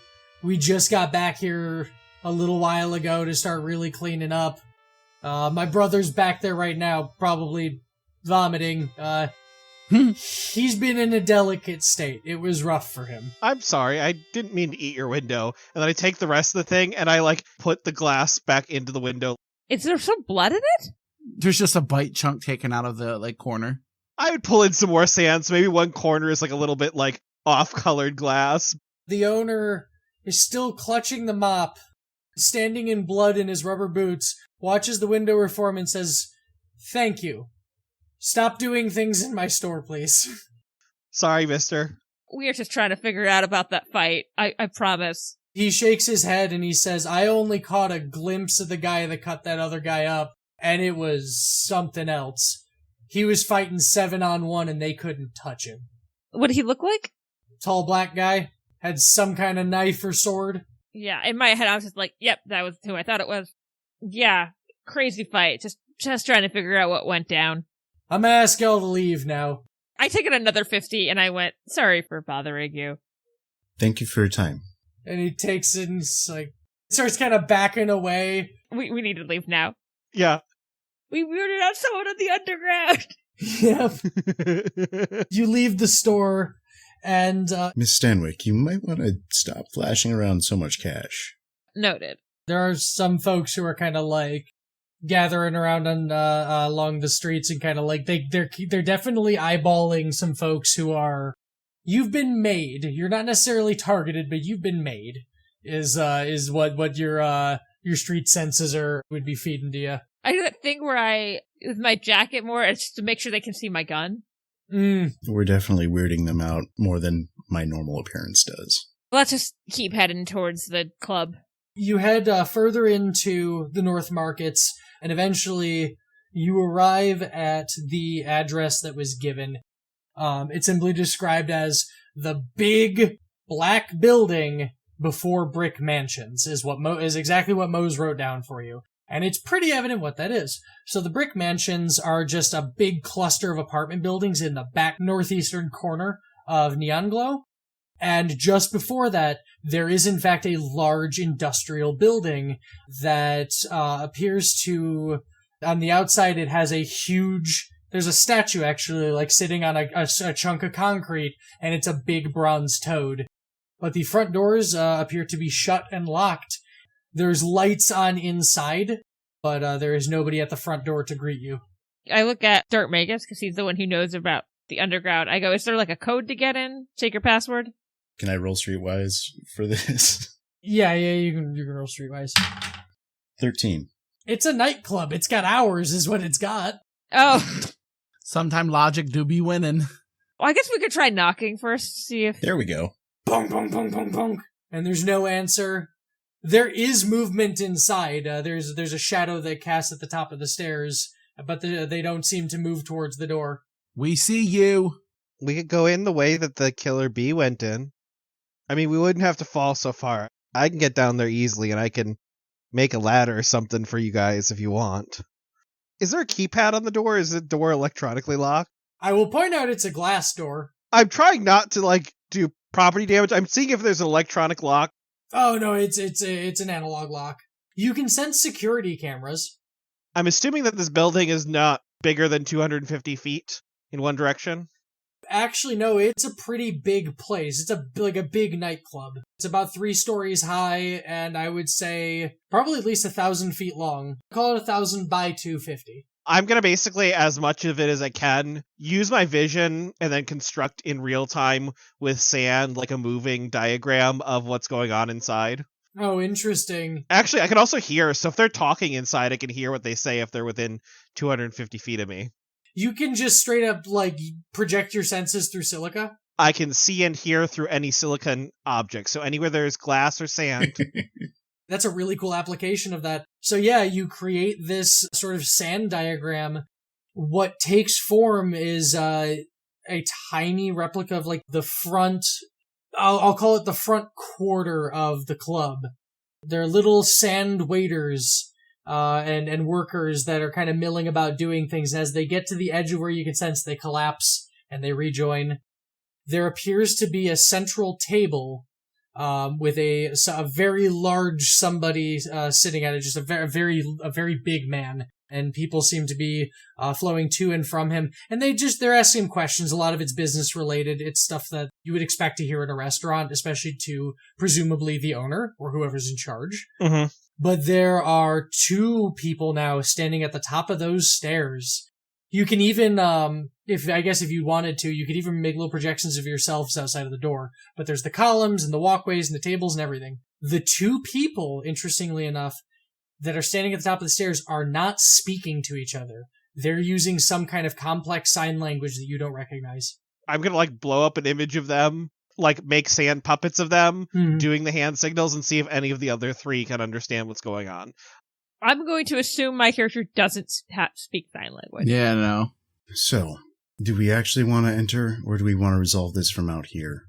just got back here a little while ago to start really cleaning up. My brother's back there right now, probably vomiting. He's been in a delicate state. It was rough for him. I'm sorry, I didn't mean to eat your window. And then I take the rest of the thing and I put the glass back into the window. Is there some blood in it? There's just a bite chunk taken out of the corner. I would pull in some more sand, so maybe one corner is a little bit off-colored glass. The owner is still clutching the mop, standing in blood in his rubber boots, watches the window reform and says, thank you. Stop doing things in my store, please. Sorry, mister. We are just trying to figure out about that fight. I promise. He shakes his head and he says, I only caught a glimpse of the guy that cut that other guy up, and it was something else. He was fighting 7-on-1 and they couldn't touch him. What did he look like? Tall black guy. Had some kind of knife or sword. Yeah, in my head I was just like, yep, that was who I thought it was. Yeah, crazy fight. Just trying to figure out what went down. I'm gonna ask y'all to leave now. I take it another 50 and I went, sorry for bothering you. Thank you for your time. And he takes it and starts kind of backing away. We need to leave now. Yeah. We weirded out someone in the underground. Yep. You leave the store, and Miss Stanwyck, you might want to stop flashing around so much cash. Noted. there are some folks who are kind of like gathering around on along the streets and kind of like they're definitely eyeballing some folks who are. You've been made. You're not necessarily targeted, but you've been made. Is what your street senses would be feeding to you. I do that thing where I, with my jacket more, it's just to make sure they can see my gun. We're definitely weirding them out more than my normal appearance does. Let's just keep heading towards the club. You head further into the North Markets, and eventually you arrive at the address that was given. It's simply described as the big black building before brick mansions, is exactly what Mose wrote down for you. And it's pretty evident what that is. So the brick mansions are just a big cluster of apartment buildings in the back northeastern corner of Neon Glow. And just before that, there is in fact a large industrial building that appears to, on the outside, it has a huge, there's a statue actually like sitting on a chunk of concrete, and it's a big bronze toad. But the front doors appear to be shut and locked. There's lights on inside, but there is nobody at the front door to greet you. I look at Dirt Magus, because he's the one who knows about the underground. I go, is there like a code to get in? Take your password? Can I roll streetwise for this? Yeah, you can roll streetwise. 13. It's a nightclub. It's got hours, is what it's got. Oh. Sometime logic do be winning. Well, I guess we could try knocking first, see if... There we go. Bong, bong, bong, bong, bong. And there's no answer. There is movement inside. There's a shadow that casts at the top of the stairs, but they don't seem to move towards the door. We see you. We could go in the way that the killer bee went in. I mean, we wouldn't have to fall so far. I can get down there easily, and I can make a ladder or something for you guys if you want. Is there a keypad on the door? Is the door electronically locked? I will point out it's a glass door. I'm trying not to, do property damage. I'm seeing if there's an electronic lock. Oh, no, it's an analog lock. You can sense security cameras. I'm assuming that this building is not bigger than 250 feet in one direction. Actually, no, it's a pretty big place. It's a big nightclub. It's about 3 stories high, and I would say probably at least 1,000 feet long. Call it 1,000 by 250. I'm going to basically, as much of it as I can, use my vision and then construct in real time with sand, like a moving diagram of what's going on inside. Oh, interesting. Actually, I can also hear, so if they're talking inside, I can hear what they say if they're within 250 feet of me. You can just straight up, project your senses through silica? I can see and hear through any silicon object, so anywhere there's glass or sand. That's a really cool application of that. So yeah, you create this sort of sand diagram. What takes form is a tiny replica of the front, I'll call it the front quarter of the club. They're little sand waiters and workers that are kind of milling about doing things. And as they get to the edge of where you can sense, they collapse and they rejoin. There appears to be a central table with a very large somebody sitting at it, just a very big man, and people seem to be flowing to and from him, and they're asking him questions. A lot of it's business related. It's stuff that you would expect to hear at a restaurant, especially to presumably the owner or whoever's in charge. Mm-hmm. But there are 2 people now standing at the top of those stairs. You can even, if you wanted to, you could even make little projections of yourselves outside of the door. But there's the columns and the walkways and the tables and everything. The 2 people, interestingly enough, that are standing at the top of the stairs are not speaking to each other. They're using some kind of complex sign language that you don't recognize. I'm gonna blow up an image of them, make sand puppets of them, doing the hand signals, and see if any of the other 3 can understand what's going on. I'm going to assume my character doesn't speak sign language. Yeah, no. So, do we actually want to enter, or do we want to resolve this from out here?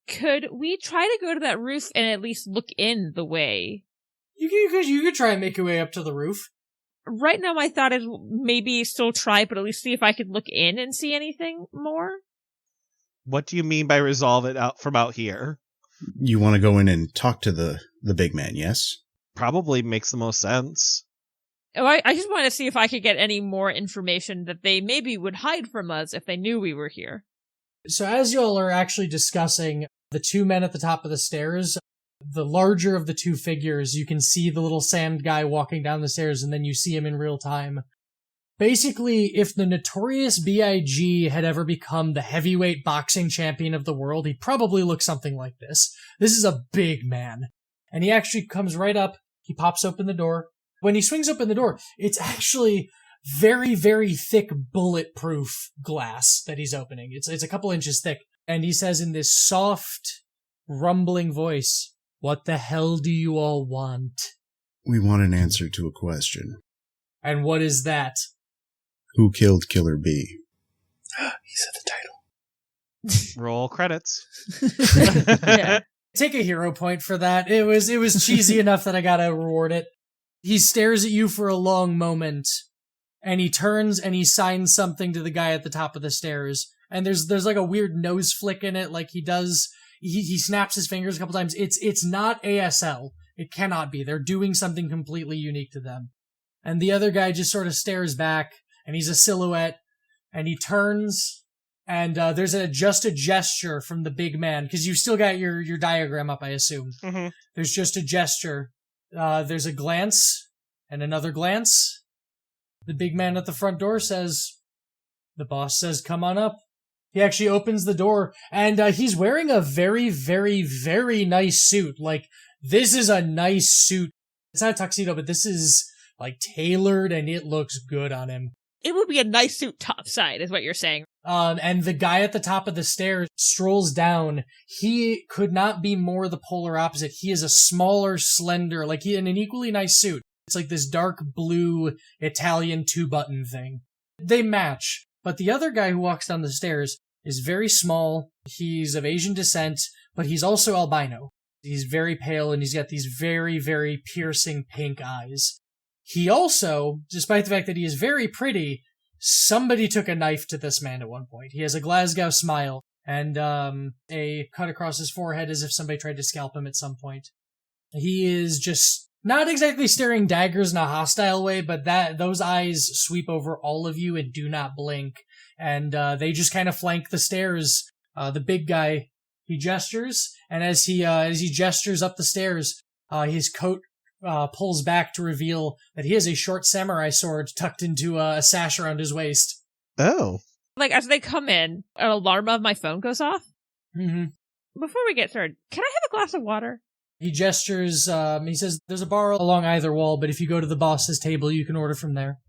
Could we try to go to that roof and at least look in the way? You could try and make your way up to the roof. Right now my thought is maybe still try, but at least see if I could look in and see anything more. What do you mean by resolve it out from out here? You want to go in and talk to the big man, yes? Probably makes the most sense. Oh, I just want to see if I could get any more information that they maybe would hide from us if they knew we were here. So as y'all are actually discussing the two men at the top of the stairs, the larger of the two figures, you can see the little sand guy walking down the stairs, and then you see him in real time. Basically, if the notorious B.I.G. had ever become the heavyweight boxing champion of the world, he'd probably look something like this. This is a big man. And he actually comes right up, he pops open the door. When he swings open the door, it's actually very, very thick bulletproof glass that he's opening. It's a couple inches thick. And he says in this soft, rumbling voice, "What the hell do you all want?" We want an answer to a question. And what is that? Who killed Killer B? He said the title. Roll credits. Yeah. Take a hero point for that. It was cheesy enough that I gotta reward it. He stares at you for a long moment, and he turns and he signs something to the guy at the top of the stairs. And there's like a weird nose flick in it, like he snaps his fingers a couple times. It's not ASL. It cannot be. They're doing something completely unique to them. And the other guy just sort of stares back, and he's a silhouette, and he turns, and there's just a gesture from the big man, because you've still got your diagram up, I assume. Mm-hmm. There's just a gesture. There's a glance, and another glance. The big man at the front door says, the boss says, "Come on up." He actually opens the door, and he's wearing a very, very, very nice suit. Like, this is a nice suit. It's not a tuxedo, but this is, like, tailored, and it looks good on him. It would be a nice suit topside, is what you're saying. And the guy at the top of the stairs strolls down. He could not be more the polar opposite. He is a smaller, slender, like he in an equally nice suit. It's like this dark blue Italian 2-button thing. They match. But the other guy who walks down the stairs is very small. He's of Asian descent, but he's also albino. He's very pale, and he's got these very, very piercing pink eyes. He also, despite the fact that he is very pretty, somebody took a knife to this man at one point. He has a Glasgow smile and a cut across his forehead as if somebody tried to scalp him at some point. He is just not exactly staring daggers in a hostile way, but those eyes sweep over all of you and do not blink. And they just kind of flank the stairs. The big guy, he gestures, and as he gestures up the stairs, his coat pulls back to reveal that he has a short samurai sword tucked into a sash around his waist. Oh. Like, as they come in, an alarm of my phone goes off. Mm-hmm. Before we get started, can I have a glass of water? He gestures, he says, "There's a bar along either wall, but if you go to the boss's table, you can order from there.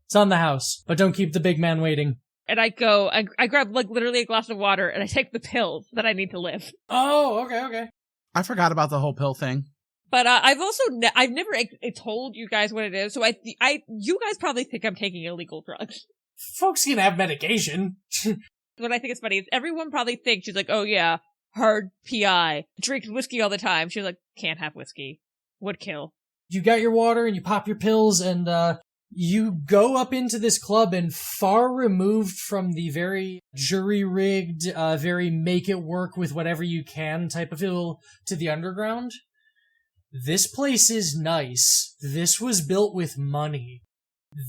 It's on the house, but don't keep the big man waiting." And I grab, like, literally a glass of water, and I take the pills that I need to live. Oh, okay. I forgot about the whole pill thing. But I've also I've never told you guys what it is, so you guys probably think I'm taking illegal drugs. Folks can have medication. What I think is funny is everyone probably thinks she's like, "Oh yeah, hard PI, drinks whiskey all the time." She's like, "Can't have whiskey, would kill." You got your water and you pop your pills, and you go up into this club, and far removed from the very jury-rigged, very make-it-work with whatever you can type of feel to the underground. This place is nice. This was built with money.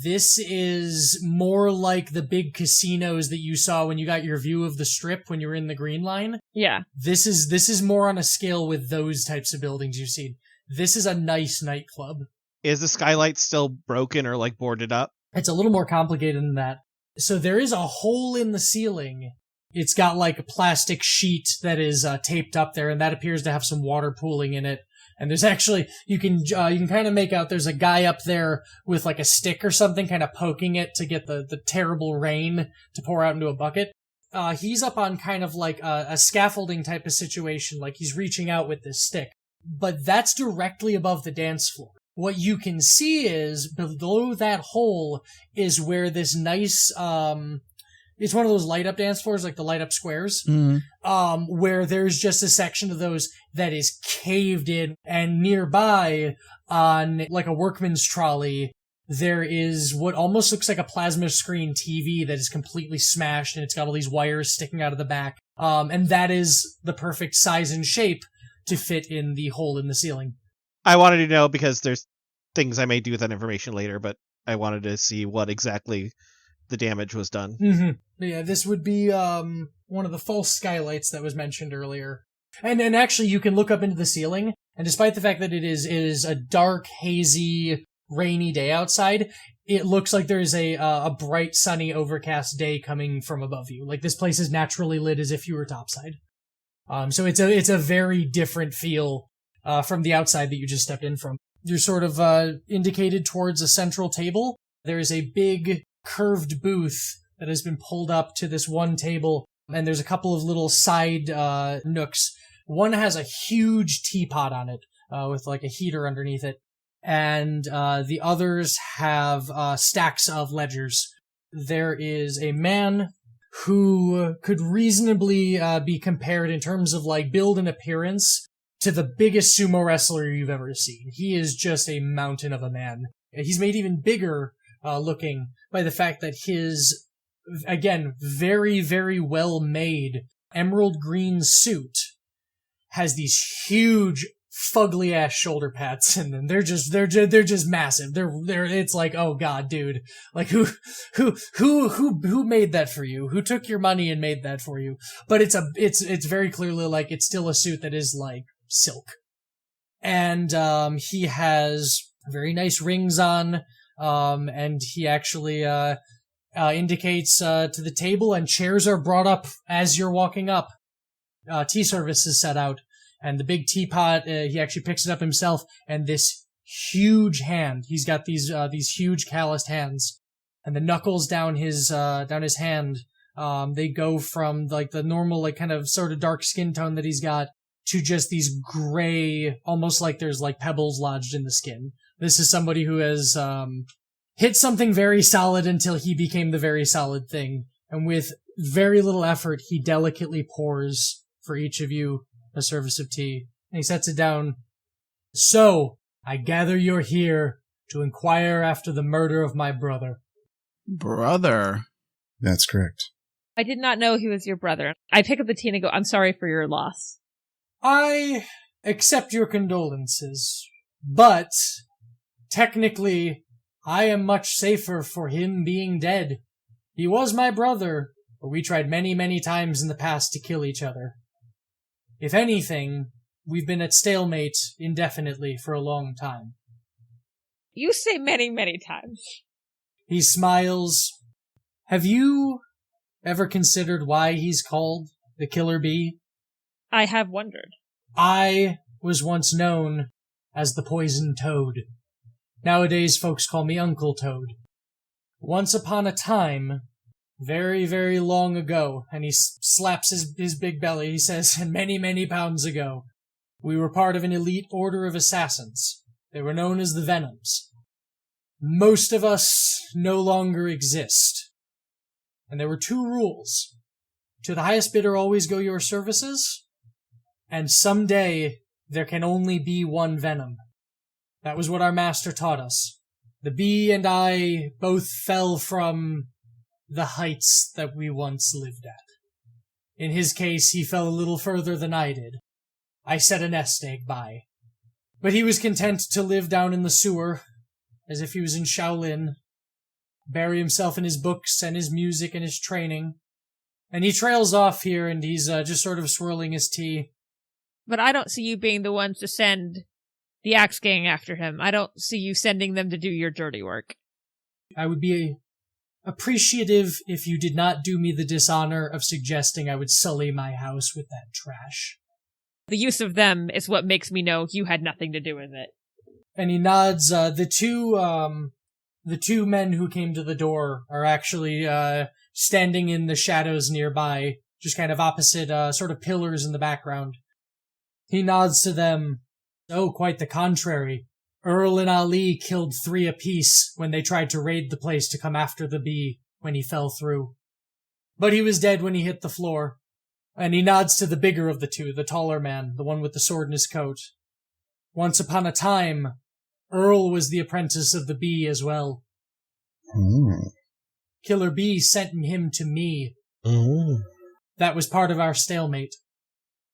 This is more like the big casinos that you saw when you got your view of the strip when you were in the Green Line. Yeah. This is more on a scale with those types of buildings you've seen. This is a nice nightclub. Is the skylight still broken or, like, boarded up? It's a little more complicated than that. So there is a hole in the ceiling. It's got, like, a plastic sheet that is taped up there, and that appears to have some water pooling in it. And there's actually, you can kind of make out there's a guy up there with like a stick or something kind of poking it to get the terrible rain to pour out into a bucket. He's up on kind of like a scaffolding type of situation, like he's reaching out with this stick. But that's directly above the dance floor. What you can see is below that hole is where this nice, it's one of those light up dance floors, like the light up squares, where there's just a section of those that is caved in, and nearby on like a workman's trolley, there is what almost looks like a plasma screen TV that is completely smashed, and it's got all these wires sticking out of the back. And that is the perfect size and shape to fit in the hole in the ceiling. I wanted to know because there's things I may do with that information later, but I wanted to see what exactly the damage was done. Mm-hmm. Yeah, this would be one of the false skylights that was mentioned earlier. And actually, you can look up into the ceiling, and despite the fact that it is a dark, hazy, rainy day outside, it looks like there is a bright, sunny, overcast day coming from above you. Like, this place is naturally lit as if you were topside. So it's a very different feel from the outside that you just stepped in from. You're sort of indicated towards a central table. There is a big curved booth that has been pulled up to this one table, and there's a couple of little side nooks. One has a huge teapot on it with like a heater underneath it, and the others have stacks of ledgers. There is a man who could reasonably be compared in terms of like build and appearance to the biggest sumo wrestler you've ever seen. He is just a mountain of a man. He's made even bigger looking by the fact that his, again, very, very well made emerald green suit has these huge fugly ass shoulder pads in them. They're just massive. It's like, oh god, dude. Like who made that for you? Who took your money and made that for you? But it's very clearly like it's still a suit that is like silk. And he has very nice rings on, and he actually indicates to the table, and chairs are brought up as you're walking up. Tea service is set out, and the big teapot, he actually picks it up himself, and this huge hand, he's got these huge calloused hands, and the knuckles down his hand, they go from like the normal, like kind of sort of dark skin tone that he's got to just these gray, almost like there's like pebbles lodged in the skin. This is somebody who has hit something very solid until he became the very solid thing. And with very little effort, he delicately pours for each of you a service of tea. And he sets it down. So, I gather you're here to inquire after the murder of my brother. Brother? That's correct. I did not know he was your brother. I pick up the tea and I go, I'm sorry for your loss. I accept your condolences, but technically, I am much safer for him being dead. He was my brother, but we tried many, many times in the past to kill each other. If anything, we've been at stalemate indefinitely for a long time. You say many, many times. He smiles. Have you ever considered why he's called the Killer Bee? I have wondered. I was once known as the Poison Toad. Nowadays, folks call me Uncle Toad. Once upon a time, very, very long ago, and he slaps his big belly, he says, and many, many pounds ago, we were part of an elite order of assassins. They were known as the Venoms. Most of us no longer exist. And there were 2 rules. To the highest bidder always go your services, and someday there can only be one Venom. That was what our master taught us. The bee and I both fell from the heights that we once lived at. In his case, he fell a little further than I did. I set a nest egg by. But he was content to live down in the sewer, as if he was in Shaolin, bury himself in his books and his music and his training. And he trails off here, and he's just sort of swirling his tea. But I don't see you being the ones to send the Axe Gang after him. I don't see you sending them to do your dirty work. I would be appreciative if you did not do me the dishonor of suggesting I would sully my house with that trash. The use of them is what makes me know you had nothing to do with it. And he nods. The two men who came to the door are actually standing in the shadows nearby, just kind of opposite sort of pillars in the background. He nods to them. Oh, quite the contrary. Earl and Ali killed 3 apiece when they tried to raid the place to come after the bee when he fell through. But he was dead when he hit the floor. And he nods to the bigger of the two, the taller man, the one with the sword in his coat. Once upon a time, Earl was the apprentice of the bee as well. Killer Bee sent him to me. That was part of our stalemate.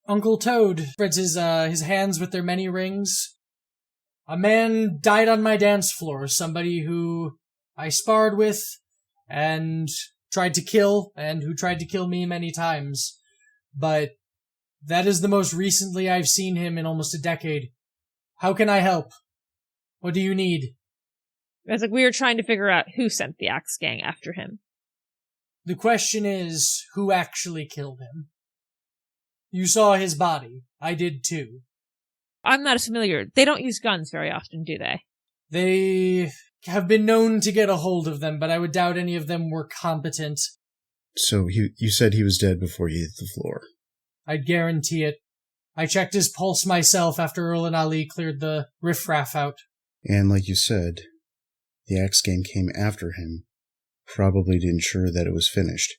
Uncle Toad spreads his hands with their many rings. A man died on my dance floor, somebody who I sparred with and tried to kill, and who tried to kill me many times. But that is the most recently I've seen him in almost a decade. How can I help? What do you need? It's like we were trying to figure out who sent the Axe Gang after him. The question is, who actually killed him? You saw his body. I did too. I'm not as familiar. They don't use guns very often, do they? They have been known to get a hold of them, but I would doubt any of them were competent. So you said he was dead before he hit the floor? I'd guarantee it. I checked his pulse myself after Earl and Ali cleared the riffraff out. And like you said, the Axe Gang came after him, probably to ensure that it was finished.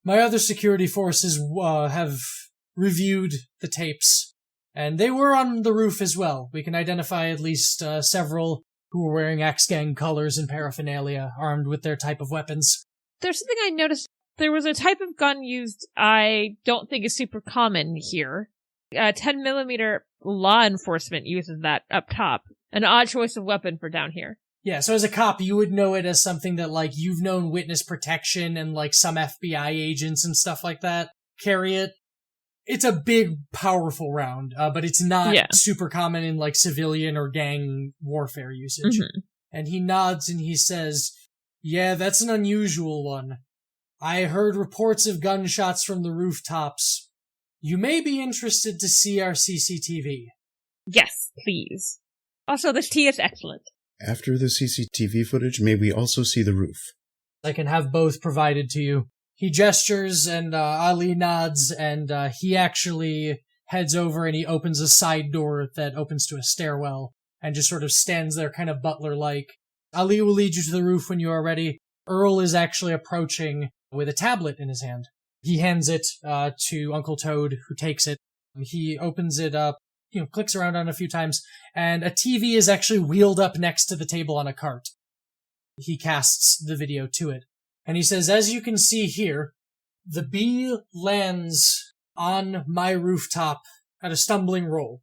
My other security forces have reviewed the tapes, and they were on the roof as well. We can identify at least several who were wearing Axe Gang colors and paraphernalia, armed with their type of weapons. There's something I noticed. There was a type of gun used I don't think is super common here. 10mm law enforcement uses that up top. An odd choice of weapon for down here. Yeah, so as a cop, you would know it as something that, like, you've known witness protection and, like, some FBI agents and stuff like that carry it. It's a big, powerful round, but it's not super common in, like, civilian or gang warfare usage. Mm-hmm. And he nods and he says, yeah, that's an unusual one. I heard reports of gunshots from the rooftops. You may be interested to see our CCTV. Yes, please. Also, this tea is excellent. After the CCTV footage, may we also see the roof? I can have both provided to you. He gestures and Ali nods, and he actually heads over and he opens a side door that opens to a stairwell and just sort of stands there kind of butler-like. Ali will lead you to the roof when you are ready. Earl is actually approaching with a tablet in his hand. He hands it to Uncle Toad, who takes it. He opens it up, clicks around on it a few times, and a TV is actually wheeled up next to the table on a cart. He casts the video to it. And he says, as you can see here, the bee lands on my rooftop at a stumbling roll.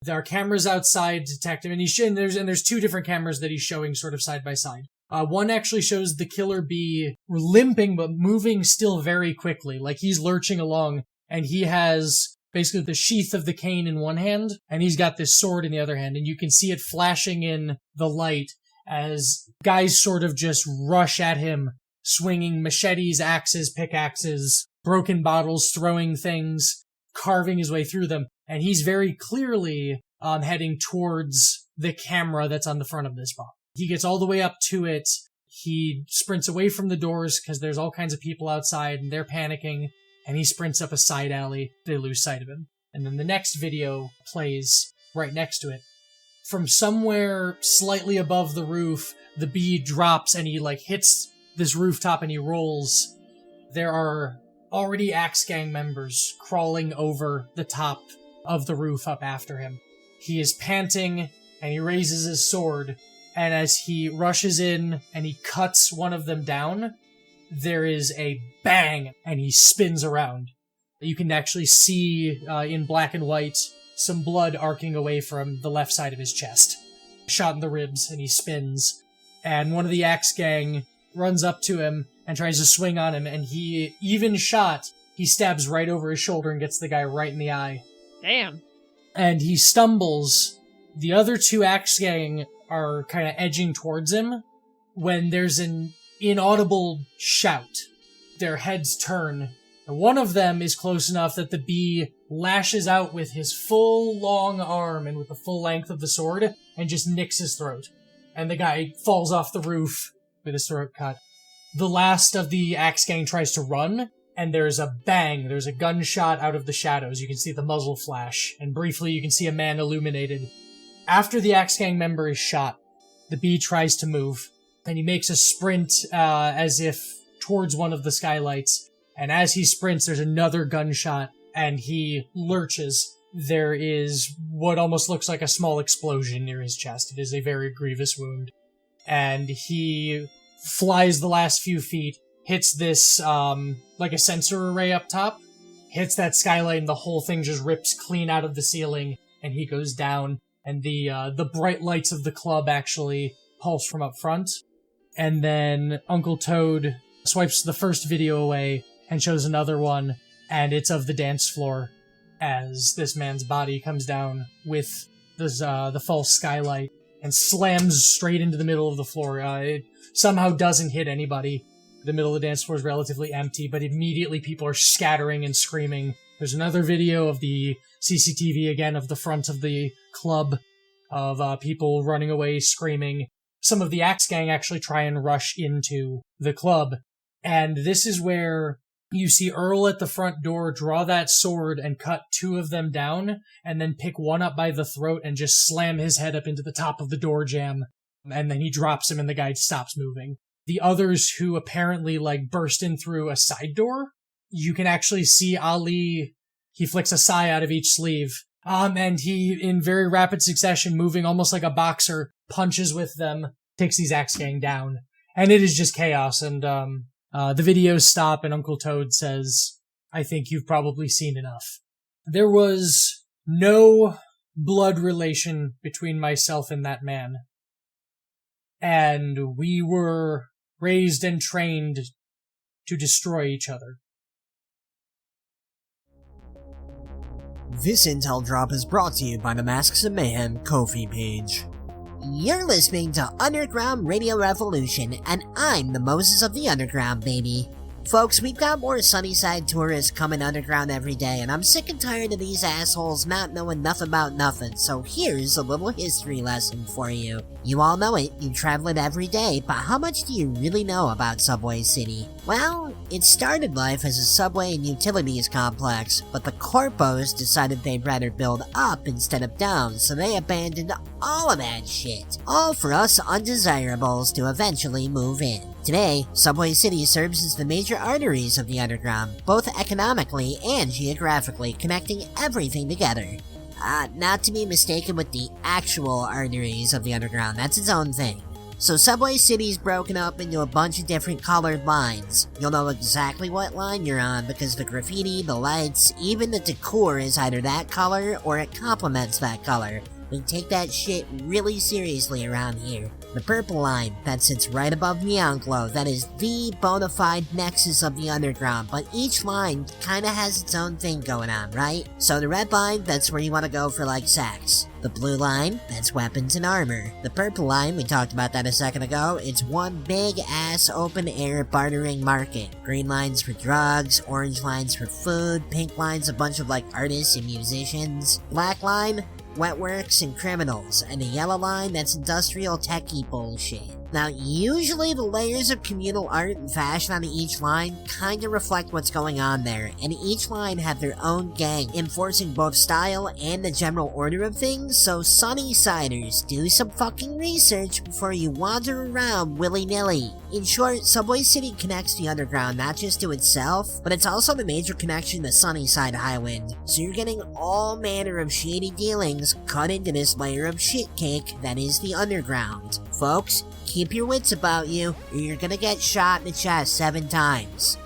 There are cameras outside to detect him, and there's two different cameras that he's showing sort of side by side. One actually shows the killer bee limping but moving still very quickly, like he's lurching along, and he has basically the sheath of the cane in one hand, and he's got this sword in the other hand, and you can see it flashing in the light as guys sort of just rush at him, swinging machetes, axes, pickaxes, broken bottles, throwing things, carving his way through them, and he's very clearly heading towards the camera that's on the front of this box. He gets all the way up to it. He sprints away from the doors because there's all kinds of people outside and they're panicking. And he sprints up a side alley. They lose sight of him. And then the next video plays right next to it. From somewhere slightly above the roof, the bee drops and he hits this rooftop and he rolls. There are already Axe Gang members crawling over the top of the roof up after him. He is panting and he raises his sword. And as he rushes in and he cuts one of them down, there is a bang, and he spins around. You can actually see, in black and white, some blood arcing away from the left side of his chest. Shot in the ribs, and he spins. And one of the Axe Gang runs up to him and tries to swing on him, and he, even shot, he stabs right over his shoulder and gets the guy right in the eye. Damn. And he stumbles. The other two Axe Gang are kind of edging towards him when there's an inaudible shout. Their heads turn. And one of them is close enough that the bee lashes out with his full long arm and with the full length of the sword and just nicks his throat. And the guy falls off the roof with his throat cut. The last of the Axe Gang tries to run, and there's a bang. There's a gunshot out of the shadows. You can see the muzzle flash, and briefly you can see a man illuminated. After the Axe Gang member is shot, the bee tries to move, and he makes a sprint as if towards one of the skylights, And as he sprints, there's another gunshot, and he lurches. There is what almost looks like a small explosion near his chest. It is a very grievous wound. And he flies the last few feet, hits this, like a sensor array up top, hits that skylight, and the whole thing just rips clean out of the ceiling, and he goes down, and the bright lights of the club actually pulse from up front. And then Uncle Toad swipes the first video away and shows another one, and it's of the dance floor as this man's body comes down with this, the false skylight and slams straight into the middle of the floor. It somehow doesn't hit anybody. The middle of the dance floor is relatively empty, but immediately people are scattering and screaming. There's another video of the CCTV again of the front of the club of people running away, screaming. Some of the Axe Gang actually try and rush into the club. And this is where you see Earl at the front door draw that sword and cut two of them down, and then pick one up by the throat and just slam his head up into the top of the door jamb. And then he drops him and the guy stops moving. The others who apparently burst in through a side door, you can actually see Ali, he flicks a sigh out of each sleeve. And he, in very rapid succession, moving almost like a boxer, punches with them, takes these Axe Gang down. And it is just chaos, and the videos stop, and Uncle Toad says, "I think you've probably seen enough." There was no blood relation between myself and that man. And we were raised and trained to destroy each other. This intel drop is brought to you by the Masks of Mayhem Ko-fi page. You're listening to Underground Radio Revolution, and I'm the Moses of the Underground, baby. Folks, we've got more Sunnyside tourists coming underground every day, and I'm sick and tired of these assholes not knowing nothing about nothing, so here's a little history lesson for you. You all know it, you travel it every day, but how much do you really know about Subway City? Well, it started life as a subway and utilities complex, but the corpos decided they'd rather build up instead of down, so they abandoned all of that shit. All for us undesirables to eventually move in. Today, Subway City serves as the major arteries of the underground, both economically and geographically, connecting everything together. Not to be mistaken with the actual arteries of the underground, that's its own thing. So Subway City's broken up into a bunch of different colored lines. You'll know exactly what line you're on because the graffiti, the lights, even the decor is either that color or it complements that color. We take that shit really seriously around here. The purple line, that sits right above Neonclo, that is the bona fide nexus of the underground, but each line kinda has its own thing going on, right? So the red line, that's where you wanna go for sex. The blue line, that's weapons and armor. The purple line, we talked about that a second ago, it's one big ass open air bartering market. Green line's for drugs, orange line's for food, pink line's a bunch of artists and musicians. Black line, wetworks and criminals, and a yellow line, that's industrial techie bullshit. Now, usually the layers of communal art and fashion on each line kinda reflect what's going on there, and each line have their own gang, enforcing both style and the general order of things, so Sunnysiders, do some fucking research before you wander around willy-nilly. In short, Subway City connects the underground not just to itself, but it's also the major connection to Sunnyside Highwind, so you're getting all manner of shady dealings cut into this layer of shit cake that is the underground. Folks, keep your wits about you, or you're gonna get shot in the chest 7 times.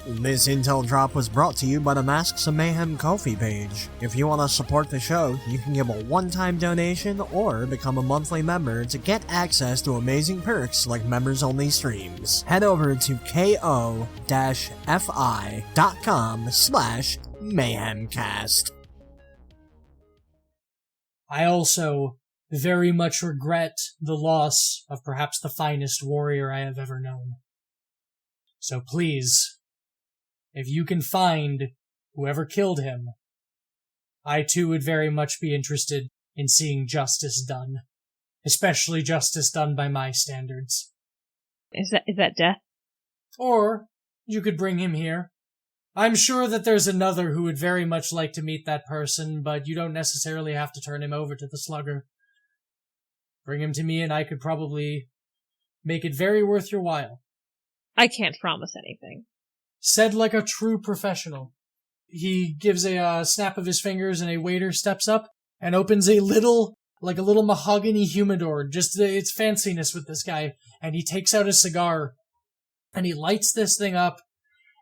This intel drop was brought to you by the Masks of Mayhem Ko-fi page. If you want to support the show, you can give a one-time donation or become a monthly member to get access to amazing perks like members-only streams. Head over to ko-fi.com/mayhemcast. I also very much regret the loss of perhaps the finest warrior I have ever known. So please, if you can find whoever killed him, I too would very much be interested in seeing justice done. Especially justice done by my standards. Is that death? Or you could bring him here. I'm sure that there's another who would very much like to meet that person, but you don't necessarily have to turn him over to the slugger. Bring him to me and I could probably make it very worth your while. I can't promise anything. Said like a true professional. He gives a snap of his fingers and a waiter steps up and opens a little mahogany humidor. Just its fanciness with this guy. And he takes out a cigar and he lights this thing up,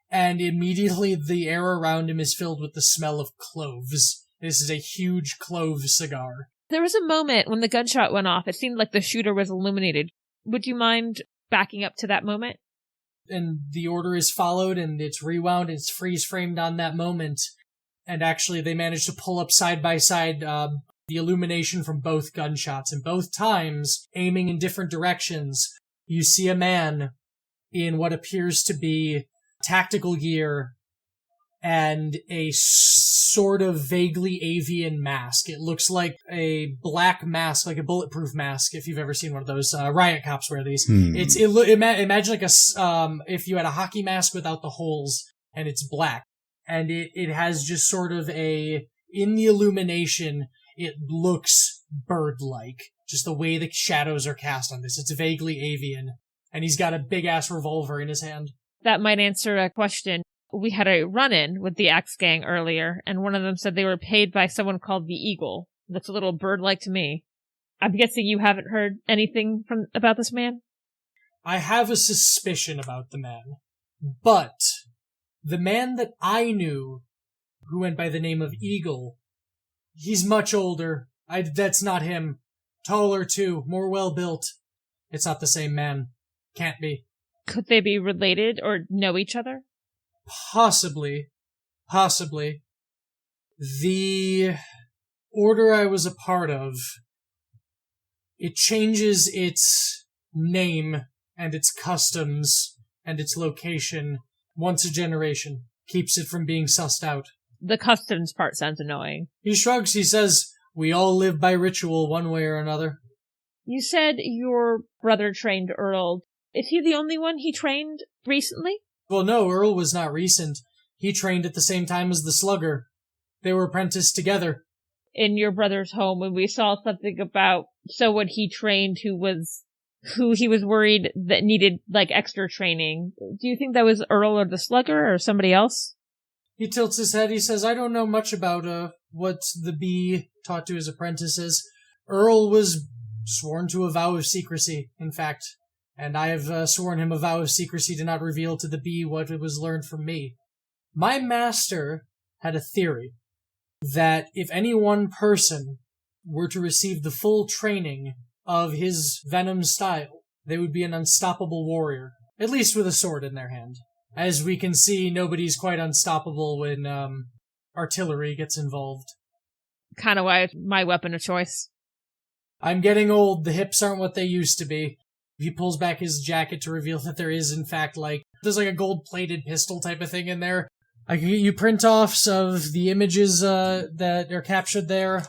and immediately the air around him is filled with the smell of cloves. This is a huge clove cigar. There was a moment when the gunshot went off. It seemed like the shooter was illuminated. Would you mind backing up to that moment? And the order is followed, and it's rewound, it's freeze-framed on that moment. And actually, they managed to pull up side by side the illumination from both gunshots. And both times, aiming in different directions, you see a man in what appears to be tactical gear and a sort of vaguely avian mask. It looks like a black mask, like a bulletproof mask, if you've ever seen one of those. Riot cops wear these. Imagine like if you had a hockey mask without the holes, and it's black. And it has just sort of in the illumination, it looks bird-like. Just the way the shadows are cast on this. It's vaguely avian. And he's got a big-ass revolver in his hand. That might answer a question. We had a run-in with the Axe Gang earlier, and one of them said they were paid by someone called the Eagle. That's a little bird-like to me. I'm guessing you haven't heard anything about this man? I have a suspicion about the man. But the man that I knew, who went by the name of Eagle, he's much older. That's not him. Taller, too. More well-built. It's not the same man. Can't be. Could they be related or know each other? Possibly. The order I was a part of, it changes its name and its customs and its location once a generation. Keeps it from being sussed out. The customs part sounds annoying. He shrugs, he says, we all live by ritual one way or another. You said your brother trained Earl. Is he the only one he trained recently? Well, no, Earl was not recent. He trained at the same time as the Slugger. They were apprenticed together. In your brother's home, when we saw something about someone he trained who he was worried that needed, like, extra training, do you think that was Earl or the Slugger or somebody else? He tilts his head. He says, I don't know much about what the bee taught to his apprentices. Earl was sworn to a vow of secrecy, in fact. And I have sworn him a vow of secrecy to not reveal to the bee what it was learned from me. My master had a theory that if any one person were to receive the full training of his venom style, they would be an unstoppable warrior, at least with a sword in their hand. As we can see, nobody's quite unstoppable when artillery gets involved. Kind of why it's my weapon of choice. I'm getting old. The hips aren't what they used to be. He pulls back his jacket to reveal that there is, in fact, there's a gold-plated pistol type of thing in there. I can get you print-offs of the images that are captured there.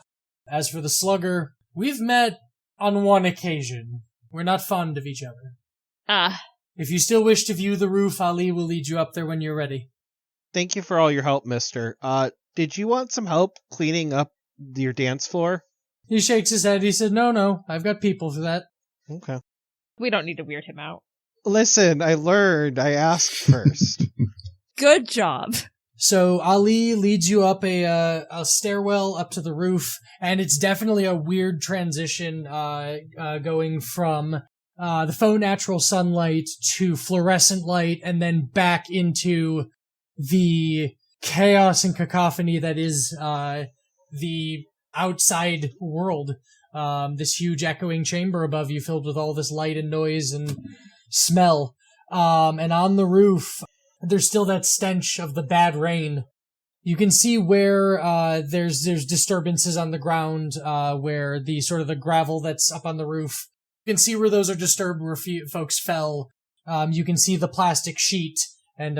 As for the Slugger, we've met on one occasion. We're not fond of each other. If you still wish to view the roof, Ali will lead you up there when you're ready. Thank you for all your help, mister. Did you want some help cleaning up your dance floor? He shakes his head. He said, no, I've got people for that. Okay. We don't need to weird him out. Listen, I learned. I asked first. Good job. So Ali leads you up a stairwell up to the roof, and it's definitely a weird transition going from the faux natural sunlight to fluorescent light, and then back into the chaos and cacophony that is the outside world. This huge echoing chamber above you filled with all this light and noise and smell. And on the roof, there's still that stench of the bad rain. You can see where there's disturbances on the ground, where the gravel that's up on the roof. You can see where those are disturbed, where folks fell. You can see the plastic sheet, and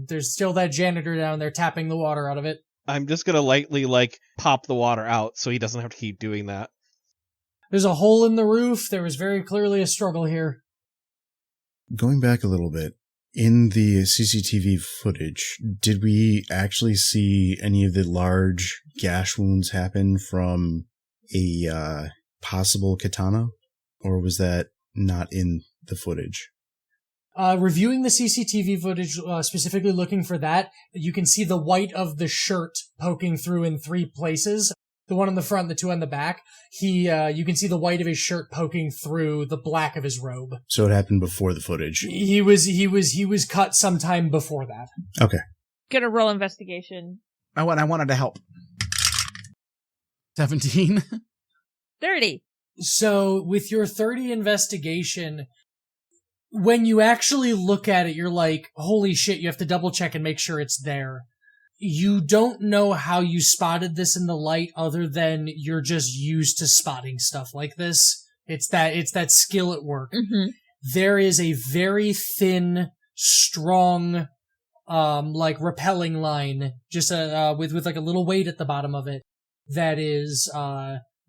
there's still that janitor down there tapping the water out of it. I'm just gonna lightly, pop the water out so he doesn't have to keep doing that. There's a hole in the roof. There was very clearly a struggle here. Going back a little bit, in the CCTV footage, did we actually see any of the large gash wounds happen from a possible katana? Or was that not in the footage? Reviewing the CCTV footage, specifically looking for that, you can see the white of the shirt poking through in 3 places. The one on the front, the 2 on the back. You can see the white of his shirt poking through the black of his robe. So it happened before the footage. He was cut sometime before that. Okay. Gonna roll investigation. I wanted to help. 17. 30. So with your 30 investigation, when you actually look at it, you're like, holy shit, you have to double check and make sure it's there. You don't know how you spotted this in the light other than you're just used to spotting stuff like this. It's that skill at work. Mm-hmm. There is a very thin, strong, repelling line, just with like a little weight at the bottom of it that is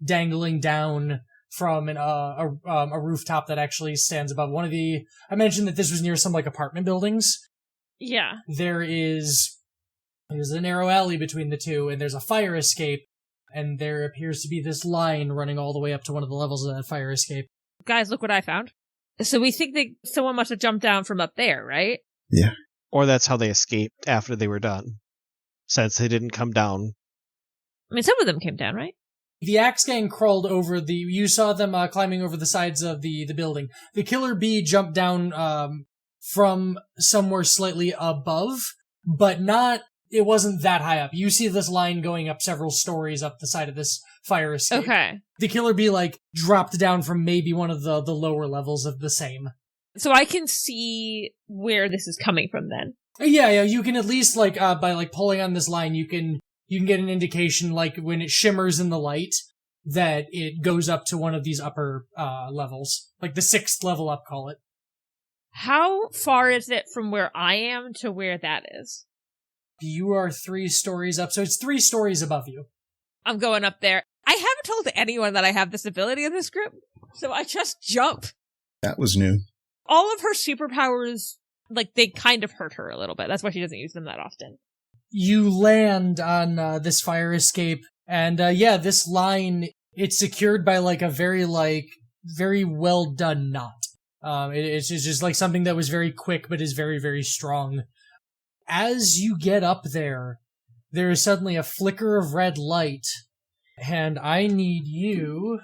dangling down from a rooftop that actually stands above one of the. I mentioned that this was near some like apartment buildings. Yeah. There's a narrow alley between the two, and there's a fire escape, and there appears to be this line running all the way up to one of the levels of that fire escape. Guys, look what I found. So we think that someone must have jumped down from up there, right? Yeah. Or that's how they escaped after they were done, since they didn't come down. I mean, some of them came down, right? The Axe Gang crawled over you saw them climbing over the sides of the building. The Killer Bee jumped down from somewhere slightly above, but it wasn't that high up. You see this line going up several stories up the side of this fire escape. Okay. The Killer Bee dropped down from maybe one of the lower levels of the same. So I can see where this is coming from then. Yeah, you can at least by pulling on this line, you can get an indication when it shimmers in the light that it goes up to one of these upper levels, like the 6th level up, call it. How far is it from where I am to where that is? You are 3 stories up, so it's 3 stories above you. I'm going up there. I haven't told anyone that I have this ability in this group, so I just jump. That was new. All of her superpowers, they kind of hurt her a little bit. That's why she doesn't use them that often. You land on this fire escape, and this line, it's secured by a very well done knot. It's just something that was very quick but is very, very strong. As you get up there is suddenly a flicker of red light, and I need you.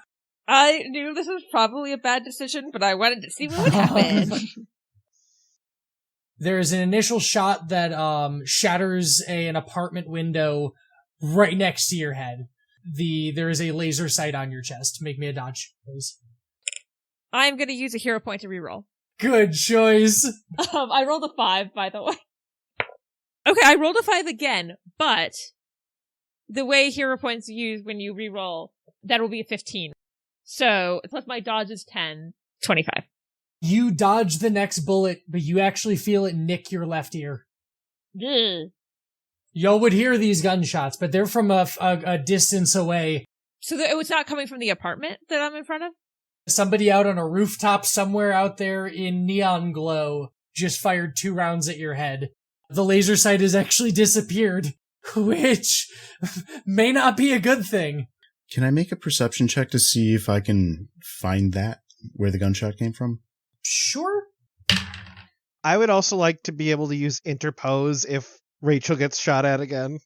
I knew this was probably a bad decision, but I wanted to see what would happen. There's an initial shot that shatters an apartment window right next to your head. There is a laser sight on your chest. Make me a dodge, please. I'm going to use a hero point to reroll. Good choice. I rolled a 5, by the way. Okay, I rolled a 5 again, but the way hero points are used when you reroll, that will be a 15. So, plus my dodge is 10, 25. You dodge the next bullet, but you actually feel it nick your left ear. Ugh. Y'all would hear these gunshots, but they're from a distance away. So it's not coming from the apartment that I'm in front of? Somebody out on a rooftop somewhere out there in neon glow just fired 2 rounds at your head. The laser sight has actually disappeared, which may not be a good thing. Can I make a perception check to see if I can find where the gunshot came from? Sure. I would also like to be able to use interpose if Rachel gets shot at again.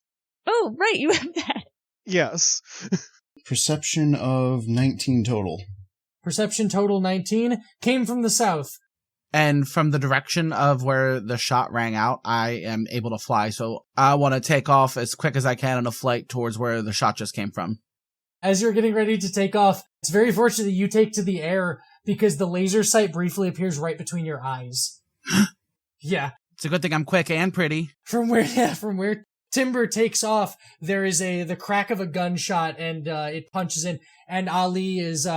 Oh, right, you have that. Yes. Perception of 19 total. Perception total 19 came from the south. And from the direction of where the shot rang out, I am able to fly. So I want to take off as quick as I can on a flight towards where the shot just came from. As you're getting ready to take off, it's very fortunate that you take to the air because the laser sight briefly appears right between your eyes. Yeah. It's a good thing I'm quick and pretty. From where Timbre takes off, there is the crack of a gunshot and it punches in, and Ali is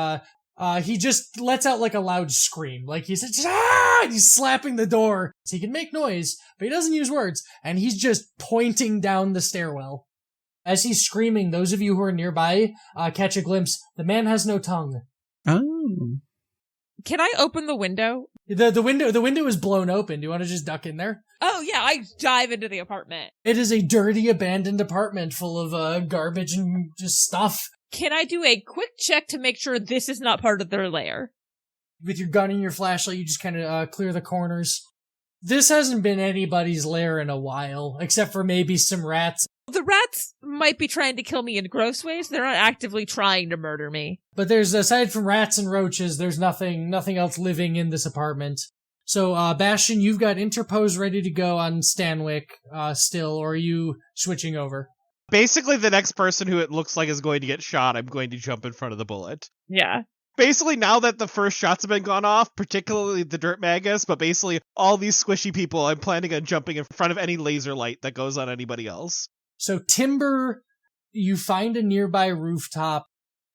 he just lets out a loud scream. He's and he's slapping the door. So he can make noise, but he doesn't use words, and he's just pointing down the stairwell. As he's screaming, those of you who are nearby catch a glimpse. The man has no tongue. Oh. Can I open the window? The window is blown open. Do you want to just duck in there? Oh yeah, I dive into the apartment. It is a dirty, abandoned apartment full of garbage and just stuff. Can I do a quick check to make sure this is not part of their lair? With your gun and your flashlight, you just kind of clear the corners. This hasn't been anybody's lair in a while, except for maybe some rats. The rats might be trying to kill me in gross ways. They're not actively trying to murder me. But there's, aside from rats and roaches, there's nothing else living in this apartment. So, Bastion, you've got Interpose ready to go on Stanwyck, still, or are you switching over? Basically, the next person who it looks like is going to get shot, I'm going to jump in front of the bullet. Yeah. Basically, now that the first shots have been gone off, particularly the Dirt Magus, but basically all these squishy people, I'm planning on jumping in front of any laser light that goes on anybody else. So, Timbre, you find a nearby rooftop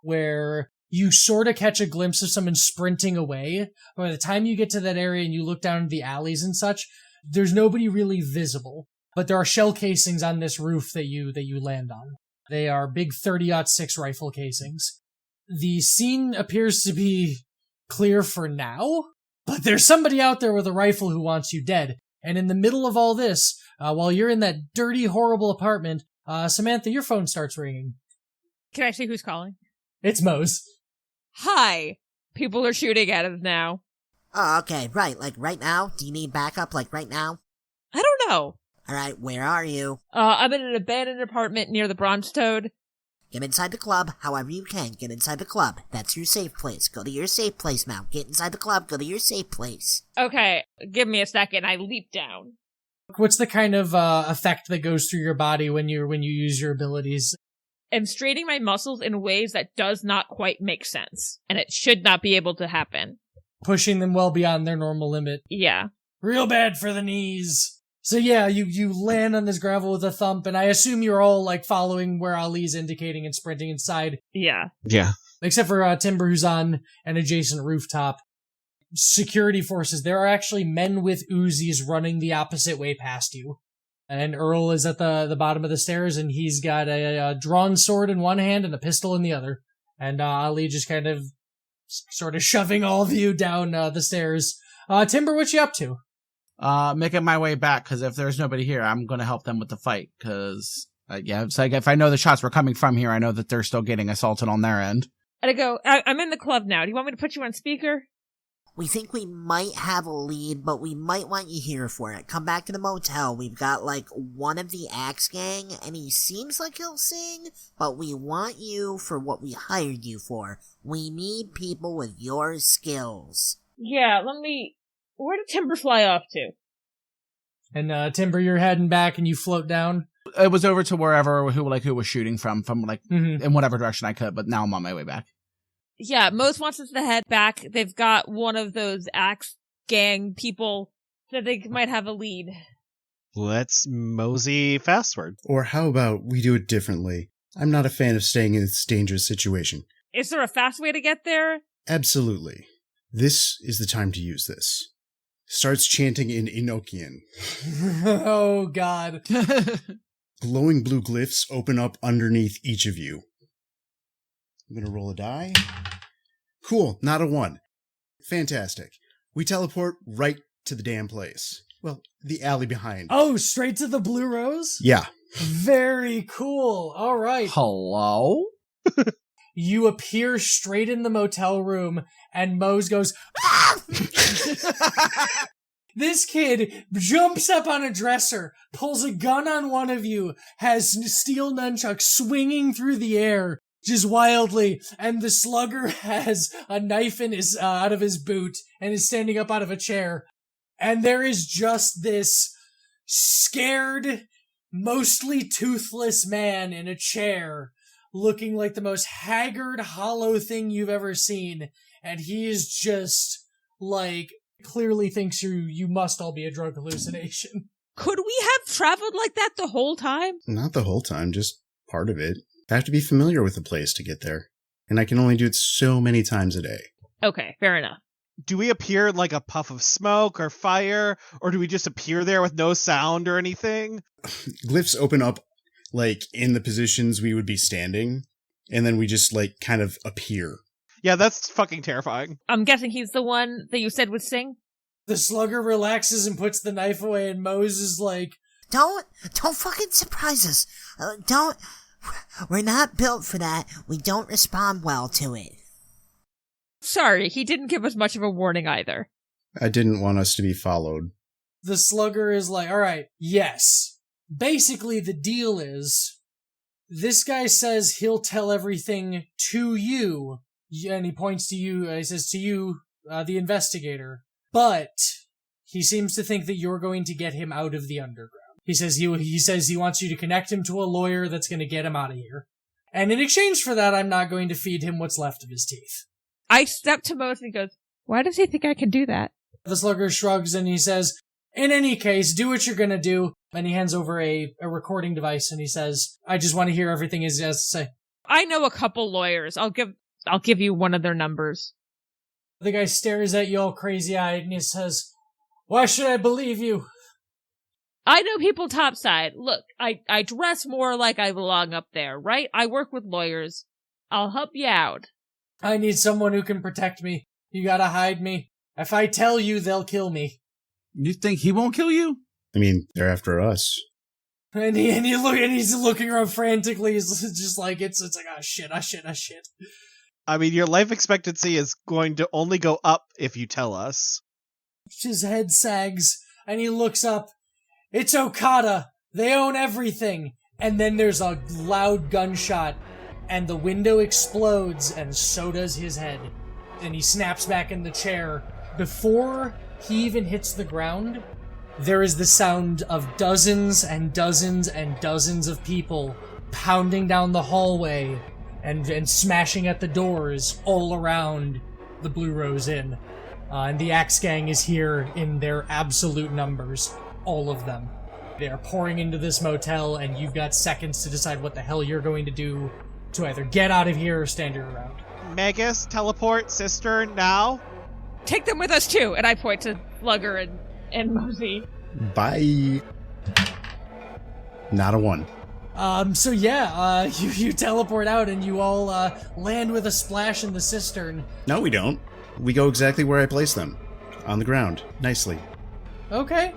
where you sort of catch a glimpse of someone sprinting away. By the time you get to that area and you look down the alleys and such, there's nobody really visible. But there are shell casings on this roof that you land on. They are big 30-06 rifle casings. The scene appears to be clear for now, but there's somebody out there with a rifle who wants you dead. And in the middle of all this, while you're in that dirty, horrible apartment, Samantha, your phone starts ringing. Can I see who's calling? It's Mose. Hi. People are shooting at us now. Oh, okay, right, like right now? Do you need backup, like right now? I don't know. Alright, where are you? I'm in an abandoned apartment near the Bronze Toad. Get inside the club, however you can. Get inside the club. That's your safe place. Go to your safe place now. Get inside the club, go to your safe place. Okay, give me a second. I leap down. What's the kind of effect that goes through your body when you use your abilities? I'm straining my muscles in ways that does not quite make sense, and it should not be able to happen. Pushing them well beyond their normal limit. Yeah. Real bad for the knees. So yeah, you land on this gravel with a thump, and I assume you're all, like, following where Ali's indicating and sprinting inside. Yeah. Yeah. Except for Timbre, who's on an adjacent rooftop. Security forces, there are actually men with Uzis running the opposite way past you. And Earl is at the bottom of the stairs, and he's got a drawn sword in one hand and a pistol in the other. And Ali just kind of sort of shoving all of you down the stairs. Timbre, what you up to? Making my way back, because if there's nobody here, I'm going to help them with the fight, because, it's like, if I know the shots were coming from here, I know that they're still getting assaulted on their end. And I go, I'm in the club now. Do you want me to put you on speaker? We think we might have a lead, but we might want you here for it. Come back to the motel. We've got, like, one of the Axe Gang, and he seems like he'll sing, but we want you for what we hired you for. We need people with your skills. Yeah, where did Timbre fly off to? And, Timbre, you're heading back and you float down? It was over to wherever, who was shooting from Mm-hmm. in whatever direction I could, but now I'm on my way back. Yeah, Mose wants us to head back. They've got one of those Axe Gang people that they might have a lead. Let's mosey fastward. Or how about we do it differently? I'm not a fan of staying in this dangerous situation. Is there a fast way to get there? Absolutely. This is the time to use this. Starts chanting in Enochian. Oh, God. Glowing blue glyphs open up underneath each of you. I'm gonna roll a die. Cool, not a 1. Fantastic. We teleport right to the damn place. Well, the alley behind. Oh, straight to the Blue Rose? Yeah. Very cool. All right. Hello? You appear straight in the motel room, and Mose goes, ah! This kid jumps up on a dresser, pulls a gun on one of you, has steel nunchucks swinging through the air, just wildly, and the slugger has a knife in his out of his boot and is standing up out of a chair. And there is just this scared, mostly toothless man in a chair, looking like the most haggard, hollow thing you've ever seen. And he is just, like, clearly thinks you must all be a drug hallucination. Could we have traveled like that the whole time? Not the whole time, just part of it. I have to be familiar with the place to get there. And I can only do it so many times a day. Okay, fair enough. Do we appear like a puff of smoke or fire, or do we just appear there with no sound or anything? Glyphs open up, like, in the positions we would be standing, and then we just, like, kind of appear. Yeah, that's fucking terrifying. I'm guessing he's the one that you said would sing? The slugger relaxes and puts the knife away, and Mose is like, Don't fucking surprise us. We're not built for that. We don't respond well to it. Sorry, he didn't give us much of a warning either. I didn't want us to be followed. The slugger is like, alright, yes. Basically, the deal is, this guy says he'll tell everything to you, and he points to you, he says to you, the investigator, but he seems to think that you're going to get him out of the underground. He says he wants you to connect him to a lawyer that's going to get him out of here. And in exchange for that, I'm not going to feed him what's left of his teeth. I step to Mose and goes, why does he think I can do that? The slugger shrugs and he says, in any case, do what you're going to do. And he hands over a recording device and he says, I just want to hear everything he has to say. I know a couple lawyers. I'll give you one of their numbers. The guy stares at you all crazy-eyed and he says, why should I believe you? I know people topside. Look, I dress more like I belong up there, right? I work with lawyers. I'll help you out. I need someone who can protect me. You gotta hide me. If I tell you, they'll kill me. You think he won't kill you? I mean, they're after us. And he's looking around frantically. He's just like, it's like, oh shit. I mean, your life expectancy is going to only go up if you tell us. His head sags, and he looks up. It's Okada. They own everything. And then there's a loud gunshot, and the window explodes, and so does his head. And he snaps back in the chair. Before he even hits the ground, there is the sound of dozens and dozens and dozens of people pounding down the hallway and smashing at the doors all around the Blue Rose Inn. And the Axe Gang is here in their absolute numbers. All of them. They are pouring into this motel, and you've got seconds to decide what the hell you're going to do to either get out of here or stand your ground. Magus, teleport, cistern, now. Take them with us too, and I point to Slugger and Mosey. Bye. Not a one. So yeah, you teleport out and you all land with a splash in the cistern. No, we don't. We go exactly where I placed them. On the ground. Nicely. Okay.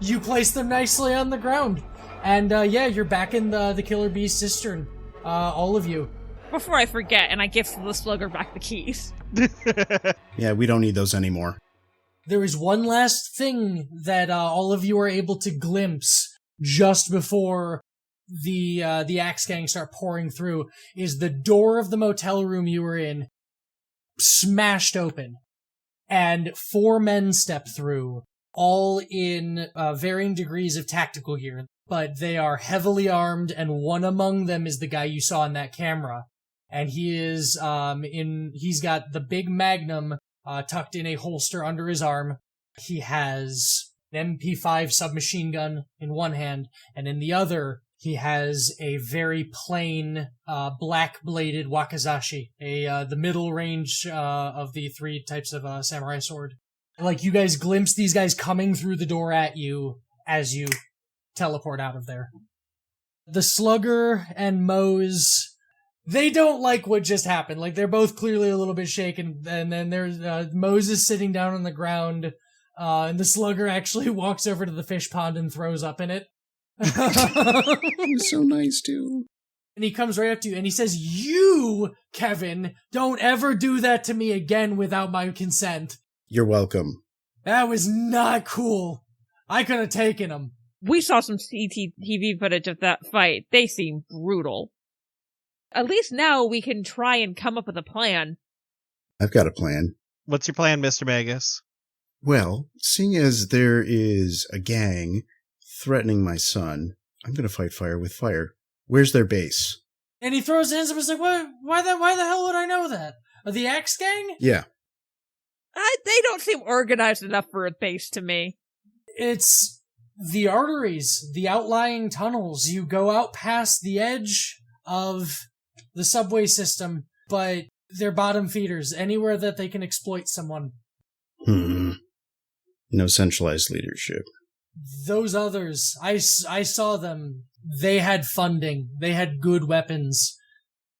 You place them nicely on the ground. And yeah, you're back in the Killer Bee cistern. All of you. Before I forget, and I give the Slugger back the keys. Yeah, we don't need those anymore. There is one last thing that all of you are able to glimpse just before the Axe Gang start pouring through, is the door of the motel room you were in smashed open, and 4 men step through, all in varying degrees of tactical gear, but they are heavily armed, and one among them is the guy you saw in that camera, and he is he's got the big magnum tucked in a holster under his arm. He has an MP5 submachine gun in one hand, and in the other he has a very plain black-bladed wakizashi, the middle range of the 3 types of samurai sword. Like, you guys glimpse these guys coming through the door at you as you teleport out of there. The Slugger and Mose, they don't like what just happened. Like, they're both clearly a little bit shaken, and then there's Mose is sitting down on the ground, and the Slugger actually walks over to the fish pond and throws up in it. So nice, too. And he comes right up to you, and he says, "You, Kevin, don't ever do that to me again without my consent." You're welcome. That was not cool. I could have taken him. We saw some CCTV footage of that fight. They seem brutal. At least now we can try and come up with a plan. I've got a plan. What's your plan, Mr. Magus? Well, seeing as there is a gang threatening my son, I'm going to fight fire with fire. Where's their base? And he throws his hands up and is like, why the hell would I know that? The Axe Gang? Yeah. They don't seem organized enough for a base to me. It's the arteries, the outlying tunnels. You go out past the edge of the subway system, but they're bottom feeders, anywhere that they can exploit someone. No centralized leadership. Those others, I saw them. They had funding. They had good weapons.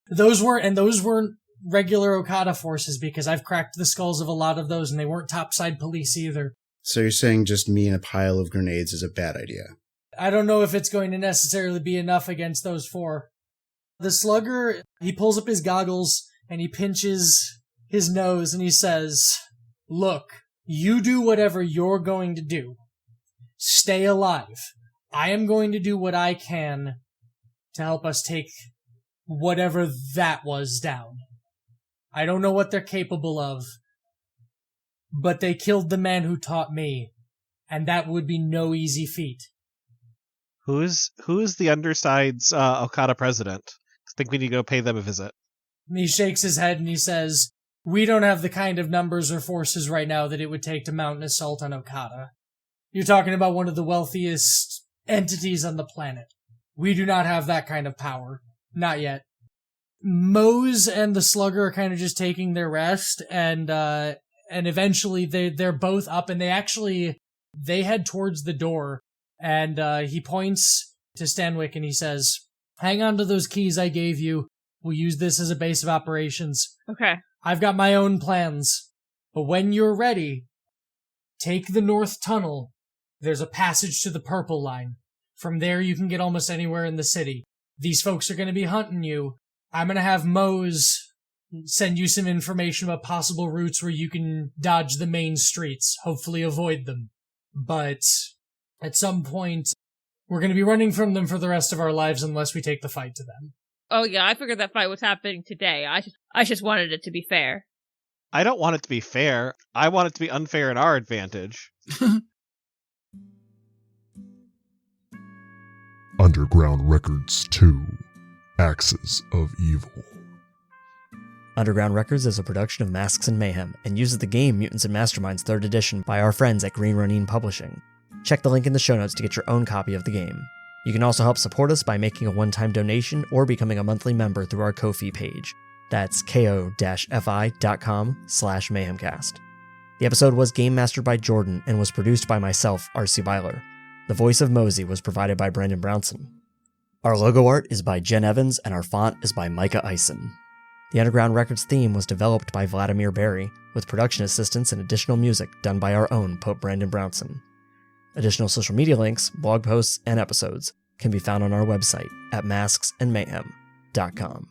Those weren't regular Okada forces, because I've cracked the skulls of a lot of those, and they weren't topside police either. So you're saying just me and a pile of grenades is a bad idea? I don't know if it's going to necessarily be enough against those 4. The Slugger, he pulls up his goggles, and he pinches his nose, and he says, "Look, you do whatever you're going to do. stay alive. I am going to do what I can to help us take whatever that was down. I don't know what they're capable of, but they killed the man who taught me, and that would be no easy feat. Who's the Underside's Okada president? I think we need to go pay them a visit. And he shakes his head and he says, we don't have the kind of numbers or forces right now that it would take to mount an assault on Okada. You're talking about one of the wealthiest entities on the planet. We do not have that kind of power. Not yet. Mose and the Slugger are kind of just taking their rest, and eventually they're both up, and they head towards the door, and he points to Stanwyck and he says, hang on to those keys I gave you. We'll use this as a base of operations. Okay. I've got my own plans, but when you're ready, take the North Tunnel. There's a passage to the Purple Line. From there you can get almost anywhere in the city. These folks are going to be hunting you. I'm going to have Mose send you some information about possible routes where you can dodge the main streets, hopefully avoid them. But at some point, we're going to be running from them for the rest of our lives unless we take the fight to them. Oh yeah, I figured that fight was happening today. I just wanted it to be fair. I don't want it to be fair. I want it to be unfair in our advantage. Underground Records 2, Axes of Evil. Underground Records is a production of Masks and Mayhem and uses the game Mutants and Masterminds 3rd Edition by our friends at Green Ronin Publishing. Check the link in the show notes to get your own copy of the game. You can also help support us by making a one-time donation or becoming a monthly member through our Ko-fi page. That's ko-fi.com/mayhemcast. The episode was game mastered by Jordan and was produced by myself, R.C. Byler. The voice of Mosey was provided by Brandon Brownson. Our logo art is by Jenn Evans and our font is by Micah Eisen. The Underground Records theme was developed by Vladimir Barry, with production assistance and additional music done by our own Pope Brandon Brownson. Additional social media links, blog posts, and episodes can be found on our website at masksandmayhem.com.